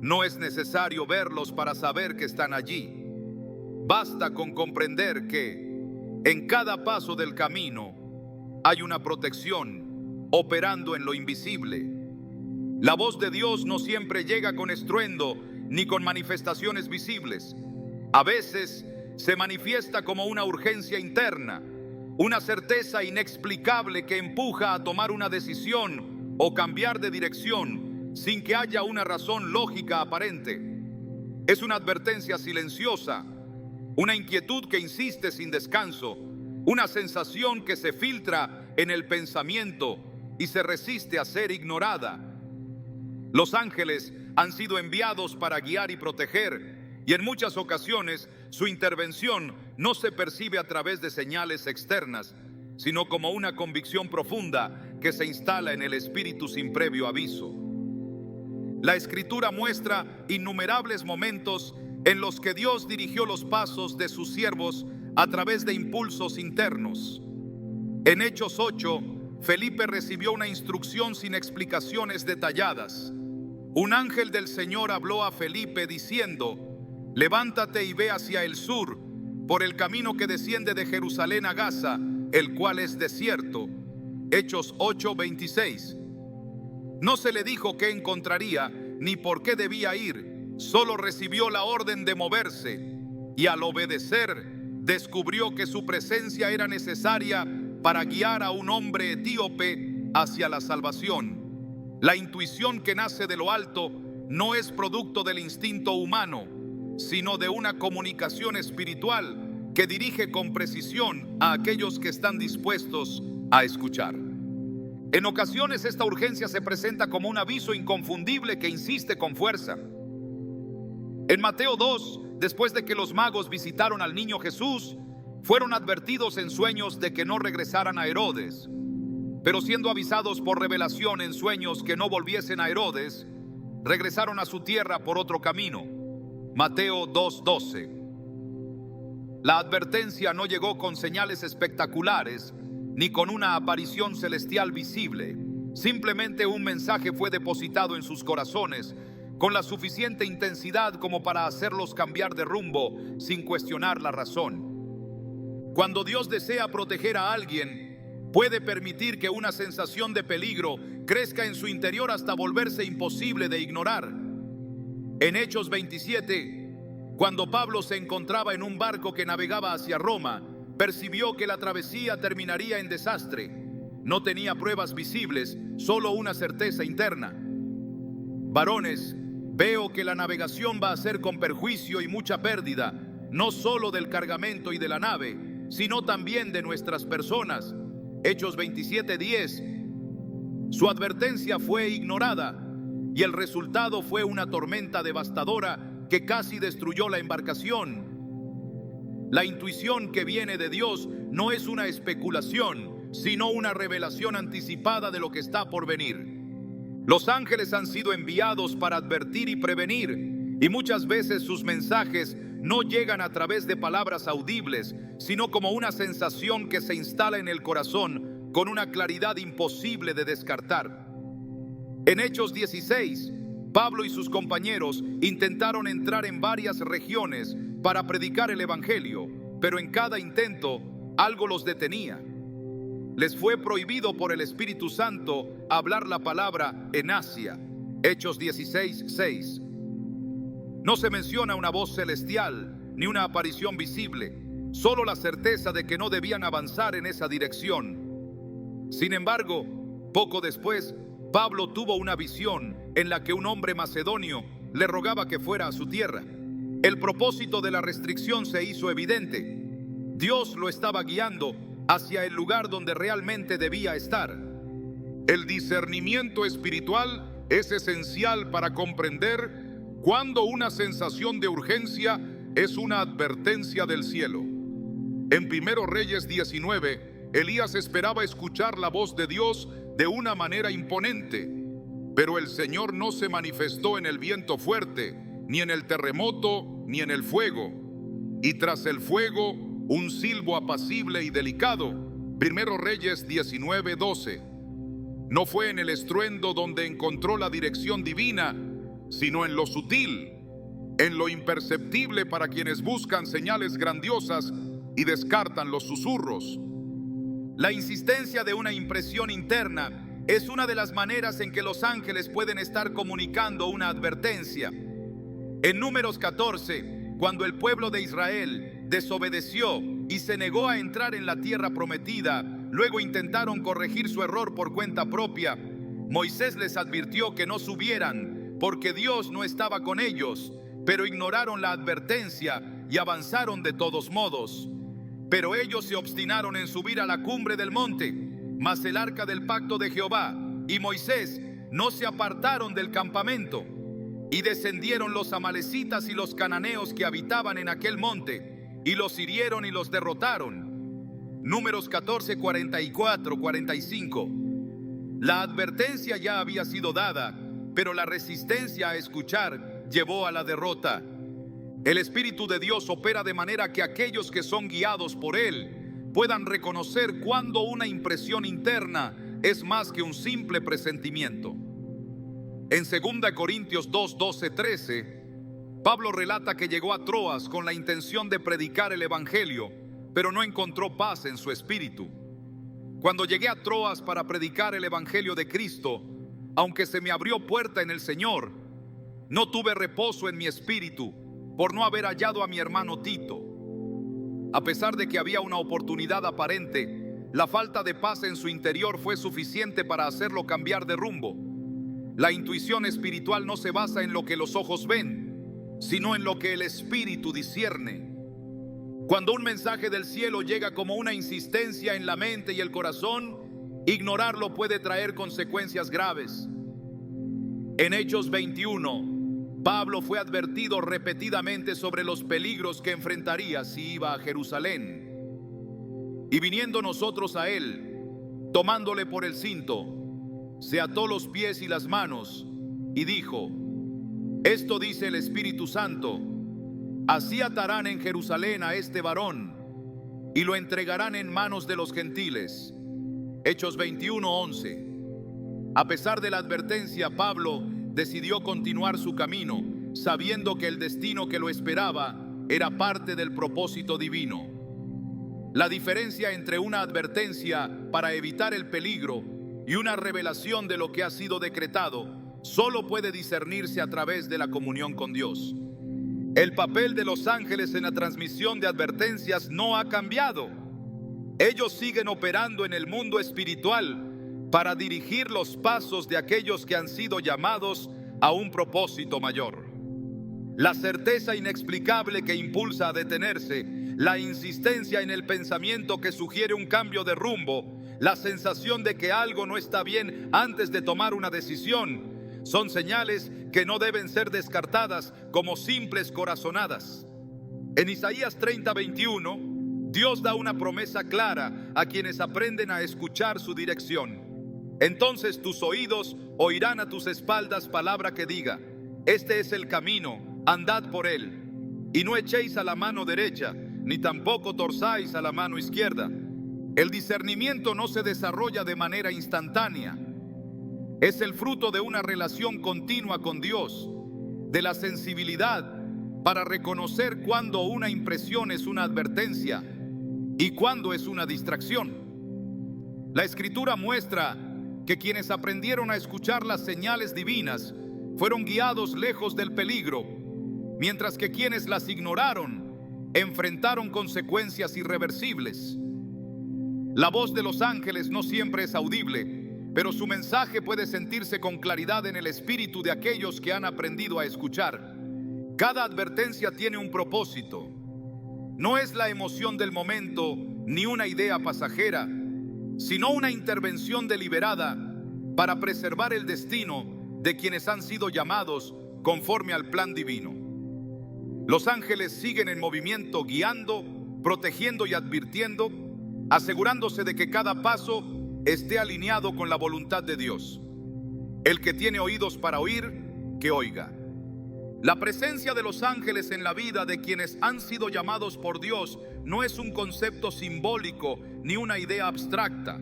No es necesario verlos para saber que están allí. Basta con comprender que en cada paso del camino hay una protección operando en lo invisible. La voz de Dios no siempre llega con estruendo ni con manifestaciones visibles. A veces se manifiesta como una urgencia interna, una certeza inexplicable que empuja a tomar una decisión o cambiar de dirección sin que haya una razón lógica aparente. Es una advertencia silenciosa, una inquietud que insiste sin descanso, una sensación que se filtra en el pensamiento y se resiste a ser ignorada. Los ángeles han sido enviados para guiar y proteger, y en muchas ocasiones su intervención no se percibe a través de señales externas, sino como una convicción profunda que se instala en el espíritu sin previo aviso. La Escritura muestra innumerables momentos en los que Dios dirigió los pasos de sus siervos a través de impulsos internos. En Hechos 8, Felipe recibió una instrucción sin explicaciones detalladas. Un ángel del Señor habló a Felipe diciendo: levántate y ve hacia el sur, por el camino que desciende de Jerusalén a Gaza, el cual es desierto. Hechos 8:26. No se le dijo qué encontraría ni por qué debía ir. Solo recibió la orden de moverse, y al obedecer descubrió que su presencia era necesaria para guiar a un hombre etíope hacia la salvación. La intuición que nace de lo alto no es producto del instinto humano, sino de una comunicación espiritual que dirige con precisión a aquellos que están dispuestos a escuchar. En ocasiones esta urgencia se presenta como un aviso inconfundible que insiste con fuerza. En Mateo 2, después de que los magos visitaron al niño Jesús, fueron advertidos en sueños de que no regresaran a Herodes. Pero siendo avisados por revelación en sueños que no volviesen a Herodes, regresaron a su tierra por otro camino. Mateo 2:12. La advertencia no llegó con señales espectaculares ni con una aparición celestial visible. Simplemente un mensaje fue depositado en sus corazones con la suficiente intensidad como para hacerlos cambiar de rumbo sin cuestionar la razón. Cuando Dios desea proteger a alguien, puede permitir que una sensación de peligro crezca en su interior hasta volverse imposible de ignorar. En Hechos 27, cuando Pablo se encontraba en un barco que navegaba hacia Roma, percibió que la travesía terminaría en desastre. No tenía pruebas visibles, solo una certeza interna. Varones, veo que la navegación va a ser con perjuicio y mucha pérdida, no solo del cargamento y de la nave, sino también de nuestras personas. Hechos 27:10. Su advertencia fue ignorada y el resultado fue una tormenta devastadora que casi destruyó la embarcación. La intuición que viene de Dios no es una especulación, sino una revelación anticipada de lo que está por venir. Los ángeles han sido enviados para advertir y prevenir, y muchas veces sus mensajes no llegan a través de palabras audibles, sino como una sensación que se instala en el corazón con una claridad imposible de descartar. En Hechos 16, Pablo y sus compañeros intentaron entrar en varias regiones para predicar el evangelio, pero en cada intento algo los detenía. Les fue prohibido por el Espíritu Santo hablar la palabra en Asia. Hechos 16:6. No se menciona una voz celestial ni una aparición visible, solo la certeza de que no debían avanzar en esa dirección. Sin embargo, poco después, Pablo tuvo una visión en la que un hombre macedonio le rogaba que fuera a su tierra. El propósito de la restricción se hizo evidente. Dios lo estaba guiando hacia el lugar donde realmente debía estar. El discernimiento espiritual es esencial para comprender cuando una sensación de urgencia es una advertencia del cielo. En 1 Reyes 19, Elías esperaba escuchar la voz de Dios de una manera imponente, pero el Señor no se manifestó en el viento fuerte, ni en el terremoto, ni en el fuego, y tras el fuego un silbo apacible y delicado. Primero Reyes 19:12. No fue en el estruendo donde encontró la dirección divina, sino en lo sutil, en lo imperceptible para quienes buscan señales grandiosas y descartan los susurros. La insistencia de una impresión interna es una de las maneras en que los ángeles pueden estar comunicando una advertencia. En Números 14, cuando el pueblo de Israel desobedeció y se negó a entrar en la tierra prometida, luego intentaron corregir su error por cuenta propia. Moisés les advirtió que no subieran, porque Dios no estaba con ellos, pero ignoraron la advertencia y avanzaron de todos modos. Pero ellos se obstinaron en subir a la cumbre del monte, mas el arca del pacto de Jehová y Moisés no se apartaron del campamento. Y descendieron los amalecitas y los cananeos que habitaban en aquel monte, y los hirieron y los derrotaron. Números 14, 44, 45. La advertencia ya había sido dada, pero la resistencia a escuchar llevó a la derrota. El Espíritu de Dios opera de manera que aquellos que son guiados por Él puedan reconocer cuando una impresión interna es más que un simple presentimiento. En 2 Corintios 2, 12, 13, Pablo relata que llegó a Troas con la intención de predicar el Evangelio, pero no encontró paz en su espíritu. Cuando llegué a Troas para predicar el Evangelio de Cristo, aunque se me abrió puerta en el Señor, no tuve reposo en mi espíritu por no haber hallado a mi hermano Tito. A pesar de que había una oportunidad aparente, la falta de paz en su interior fue suficiente para hacerlo cambiar de rumbo. La intuición espiritual no se basa en lo que los ojos ven, sino en lo que el espíritu discierne. Cuando un mensaje del cielo llega como una insistencia en la mente y el corazón, ignorarlo puede traer consecuencias graves. En Hechos 21, Pablo fue advertido repetidamente sobre los peligros que enfrentaría si iba a Jerusalén. Y viniendo nosotros a él, tomándole por el cinto, se ató los pies y las manos y dijo: esto dice el Espíritu Santo, así atarán en Jerusalén a este varón y lo entregarán en manos de los gentiles. Hechos 21:11. A pesar de la advertencia, Pablo decidió continuar su camino, sabiendo que el destino que lo esperaba era parte del propósito divino. La diferencia entre una advertencia para evitar el peligro y una revelación de lo que ha sido decretado solo puede discernirse a través de la comunión con Dios. El papel de los ángeles en la transmisión de advertencias no ha cambiado. Ellos siguen operando en el mundo espiritual para dirigir los pasos de aquellos que han sido llamados a un propósito mayor. La certeza inexplicable que impulsa a detenerse, la insistencia en el pensamiento que sugiere un cambio de rumbo, la sensación de que algo no está bien antes de tomar una decisión, son señales que no deben ser descartadas como simples corazonadas. En Isaías 30:21, Dios da una promesa clara a quienes aprenden a escuchar su dirección. Entonces tus oídos oirán a tus espaldas palabra que diga: este es el camino, andad por él. Y no echéis a la mano derecha, ni tampoco torzáis a la mano izquierda. El discernimiento no se desarrolla de manera instantánea. Es el fruto de una relación continua con Dios, de la sensibilidad para reconocer cuándo una impresión es una advertencia y cuándo es una distracción. La Escritura muestra que quienes aprendieron a escuchar las señales divinas fueron guiados lejos del peligro, mientras que quienes las ignoraron enfrentaron consecuencias irreversibles. La voz de los ángeles no siempre es audible, pero su mensaje puede sentirse con claridad en el espíritu de aquellos que han aprendido a escuchar. Cada advertencia tiene un propósito. No es la emoción del momento ni una idea pasajera, sino una intervención deliberada para preservar el destino de quienes han sido llamados conforme al plan divino. Los ángeles siguen en movimiento, guiando, protegiendo y advirtiendo, asegurándose de que cada paso esté alineado con la voluntad de Dios. El que tiene oídos para oír, que oiga. La presencia de los ángeles en la vida de quienes han sido llamados por Dios no es un concepto simbólico ni una idea abstracta.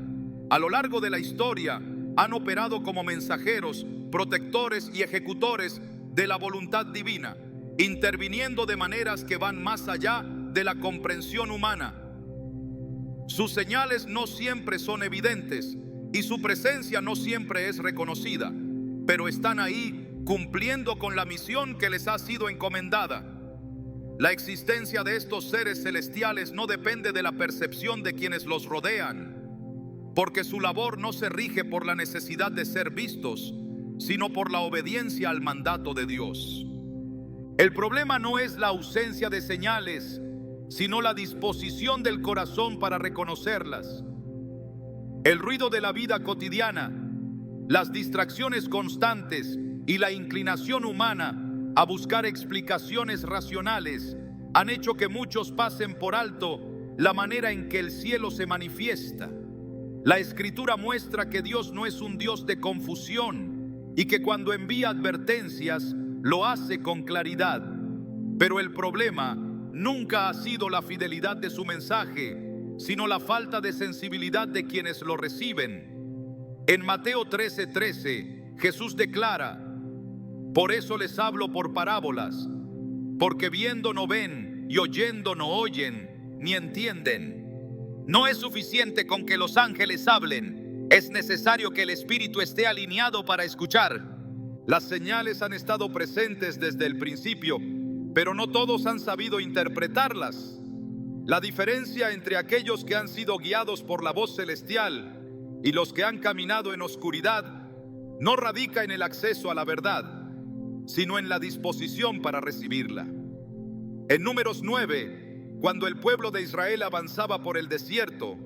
A lo largo de la historia han operado como mensajeros, protectores y ejecutores de la voluntad divina, interviniendo de maneras que van más allá de la comprensión humana. Sus señales no siempre son evidentes y su presencia no siempre es reconocida, pero están ahí cumpliendo con la misión que les ha sido encomendada. La existencia de estos seres celestiales no depende de la percepción de quienes los rodean, porque su labor no se rige por la necesidad de ser vistos, sino por la obediencia al mandato de Dios. El problema no es la ausencia de señales, sino la disposición del corazón para reconocerlas. El ruido de la vida cotidiana, las distracciones constantes y la inclinación humana a buscar explicaciones racionales han hecho que muchos pasen por alto la manera en que el cielo se manifiesta. La Escritura muestra que Dios no es un Dios de confusión y que cuando envía advertencias lo hace con claridad. Pero el problema nunca ha sido la fidelidad de su mensaje, sino la falta de sensibilidad de quienes lo reciben. En Mateo 13:13, Jesús declara: por eso les hablo por parábolas, porque viendo no ven y oyendo no oyen, ni entienden. No es suficiente con que los ángeles hablen, es necesario que el espíritu esté alineado para escuchar. Las señales han estado presentes desde el principio, pero no todos han sabido interpretarlas. La diferencia entre aquellos que han sido guiados por la voz celestial y los que han caminado en oscuridad no radica en el acceso a la verdad, sino en la disposición para recibirla. En Números 9, cuando el pueblo de Israel avanzaba por el desierto,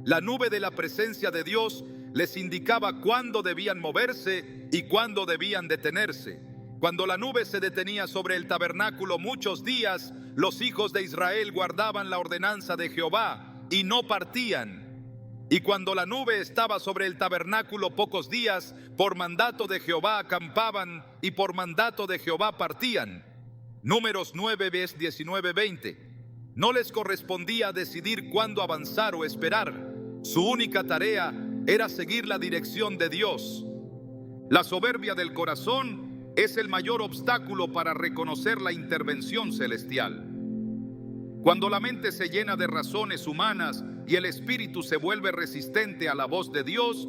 la nube de la presencia de Dios les indicaba cuándo debían moverse y cuándo debían detenerse. Cuando la nube se detenía sobre el tabernáculo muchos días, los hijos de Israel guardaban la ordenanza de Jehová y no partían. Y cuando la nube estaba sobre el tabernáculo pocos días, por mandato de Jehová acampaban y por mandato de Jehová partían. Números 9, 19-20. No les correspondía decidir cuándo avanzar o esperar. Su única tarea era seguir la dirección de Dios. La soberbia del corazón es el mayor obstáculo para reconocer la intervención celestial. Cuando la mente se llena de razones humanas y el espíritu se vuelve resistente a la voz de Dios,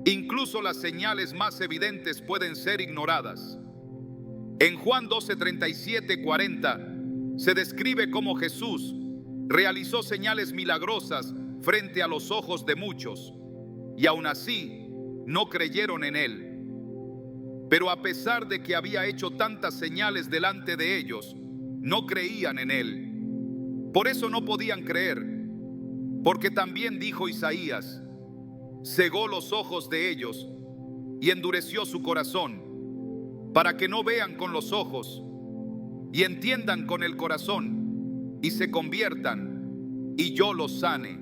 incluso las señales más evidentes pueden ser ignoradas. En Juan 12:37-40 se describe cómo Jesús realizó señales milagrosas frente a los ojos de muchos, y aún así no creyeron en él. Pero a pesar de que había hecho tantas señales delante de ellos, no creían en él. Por eso no podían creer, porque también dijo Isaías: cegó los ojos de ellos y endureció su corazón, para que no vean con los ojos y entiendan con el corazón y se conviertan y yo los sane.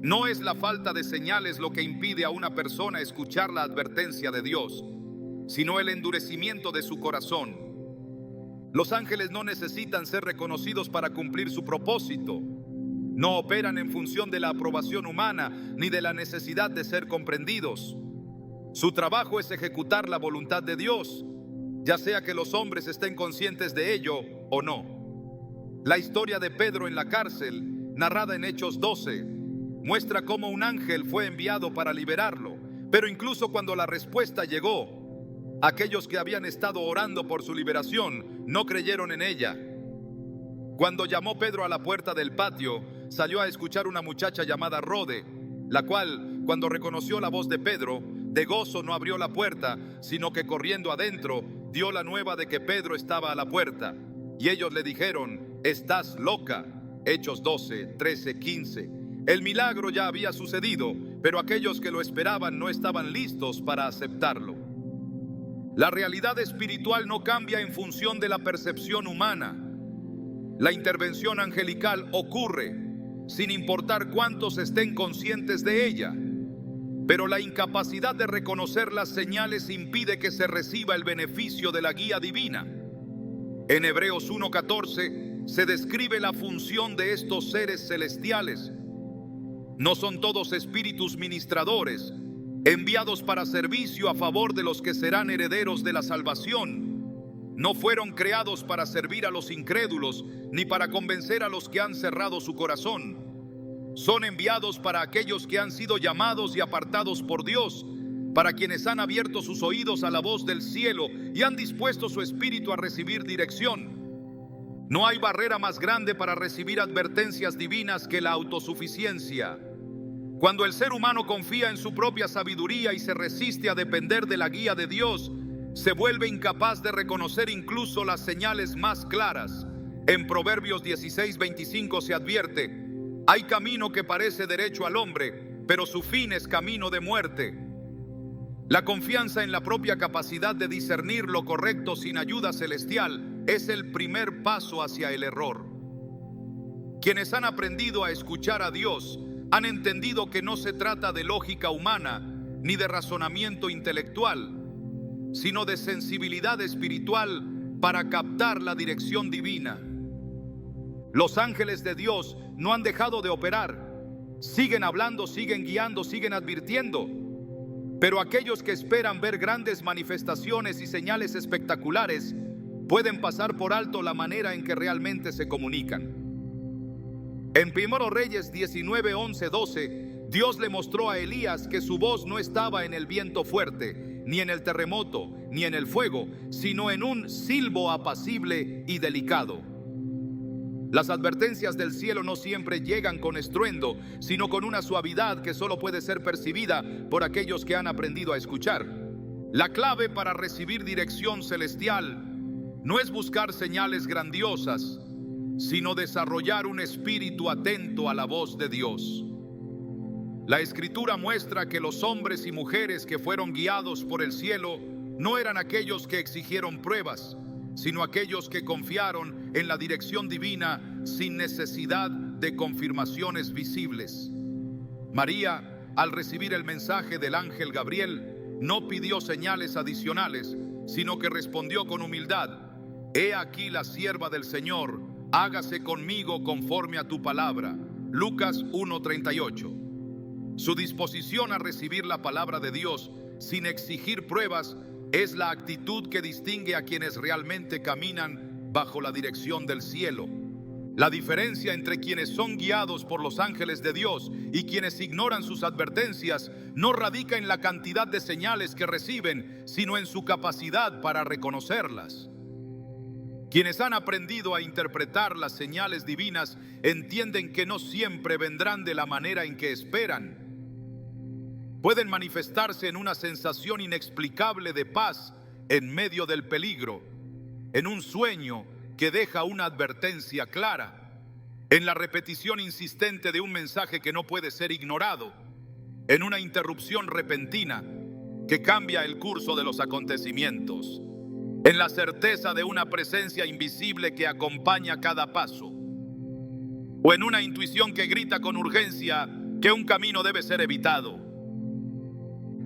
No es la falta de señales lo que impide a una persona escuchar la advertencia de Dios, sino el endurecimiento de su corazón. Los ángeles no necesitan ser reconocidos para cumplir su propósito. No operan en función de la aprobación humana ni de la necesidad de ser comprendidos. Su trabajo es ejecutar la voluntad de Dios, ya sea que los hombres estén conscientes de ello o no. La historia de Pedro en la cárcel, narrada en Hechos 12, muestra cómo un ángel fue enviado para liberarlo, pero incluso cuando la respuesta llegó, aquellos que habían estado orando por su liberación no creyeron en ella. Cuando llamó Pedro a la puerta del patio, salió a escuchar una muchacha llamada Rode, la cual, cuando reconoció la voz de Pedro, de gozo no abrió la puerta, sino que corriendo adentro, dio la nueva de que Pedro estaba a la puerta. Y ellos le dijeron: estás loca. Hechos 12, 13, 15. El milagro ya había sucedido, pero aquellos que lo esperaban no estaban listos para aceptarlo. La realidad espiritual no cambia en función de la percepción humana. La intervención angelical ocurre sin importar cuántos estén conscientes de ella, pero la incapacidad de reconocer las señales impide que se reciba el beneficio de la guía divina. En Hebreos 1:14 se describe la función de estos seres celestiales. No son todos espíritus ministradores, enviados para servicio a favor de los que serán herederos de la salvación. No fueron creados para servir a los incrédulos, ni para convencer a los que han cerrado su corazón. Son enviados para aquellos que han sido llamados y apartados por Dios, para quienes han abierto sus oídos a la voz del cielo y han dispuesto su espíritu a recibir dirección. No hay barrera más grande para recibir advertencias divinas que la autosuficiencia. Cuando el ser humano confía en su propia sabiduría y se resiste a depender de la guía de Dios, se vuelve incapaz de reconocer incluso las señales más claras. En Proverbios 16:25 se advierte: hay camino que parece derecho al hombre, pero su fin es camino de muerte. La confianza en la propia capacidad de discernir lo correcto sin ayuda celestial es el primer paso hacia el error. Quienes han aprendido a escuchar a Dios han entendido que no se trata de lógica humana ni de razonamiento intelectual, sino de sensibilidad espiritual para captar la dirección divina. Los ángeles de Dios no han dejado de operar. Siguen hablando, siguen guiando, siguen advirtiendo. Pero aquellos que esperan ver grandes manifestaciones y señales espectaculares pueden pasar por alto la manera en que realmente se comunican. En 1 Reyes 19:11-12, Dios le mostró a Elías que su voz no estaba en el viento fuerte, ni en el terremoto, ni en el fuego, sino en un silbo apacible y delicado. Las advertencias del cielo no siempre llegan con estruendo, sino con una suavidad que solo puede ser percibida por aquellos que han aprendido a escuchar. La clave para recibir dirección celestial no es buscar señales grandiosas, sino desarrollar un espíritu atento a la voz de Dios. La Escritura muestra que los hombres y mujeres que fueron guiados por el cielo no eran aquellos que exigieron pruebas, sino aquellos que confiaron en la dirección divina sin necesidad de confirmaciones visibles. María, al recibir el mensaje del ángel Gabriel, no pidió señales adicionales, sino que respondió con humildad: He aquí la sierva del Señor, hágase conmigo conforme a tu palabra. Lucas 1:38. Su disposición a recibir la palabra de Dios sin exigir pruebas es la actitud que distingue a quienes realmente caminan bajo la dirección del cielo. La diferencia entre quienes son guiados por los ángeles de Dios y quienes ignoran sus advertencias no radica en la cantidad de señales que reciben, sino en su capacidad para reconocerlas. Quienes han aprendido a interpretar las señales divinas entienden que no siempre vendrán de la manera en que esperan. Pueden manifestarse en una sensación inexplicable de paz en medio del peligro, en un sueño que deja una advertencia clara, en la repetición insistente de un mensaje que no puede ser ignorado, en una interrupción repentina que cambia el curso de los acontecimientos, en la certeza de una presencia invisible que acompaña cada paso, o en una intuición que grita con urgencia que un camino debe ser evitado.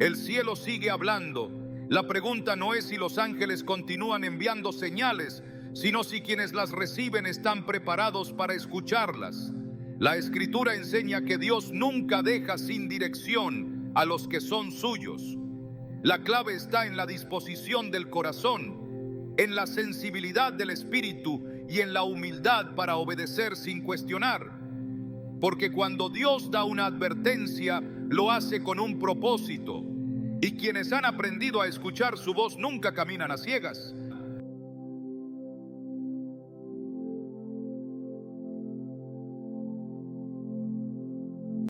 El cielo sigue hablando. La pregunta no es si los ángeles continúan enviando señales, sino si quienes las reciben están preparados para escucharlas. La Escritura enseña que Dios nunca deja sin dirección a los que son suyos. La clave está en la disposición del corazón, en la sensibilidad del espíritu y en la humildad para obedecer sin cuestionar. Porque cuando Dios da una advertencia, lo hace con un propósito. Y quienes han aprendido a escuchar su voz nunca caminan a ciegas,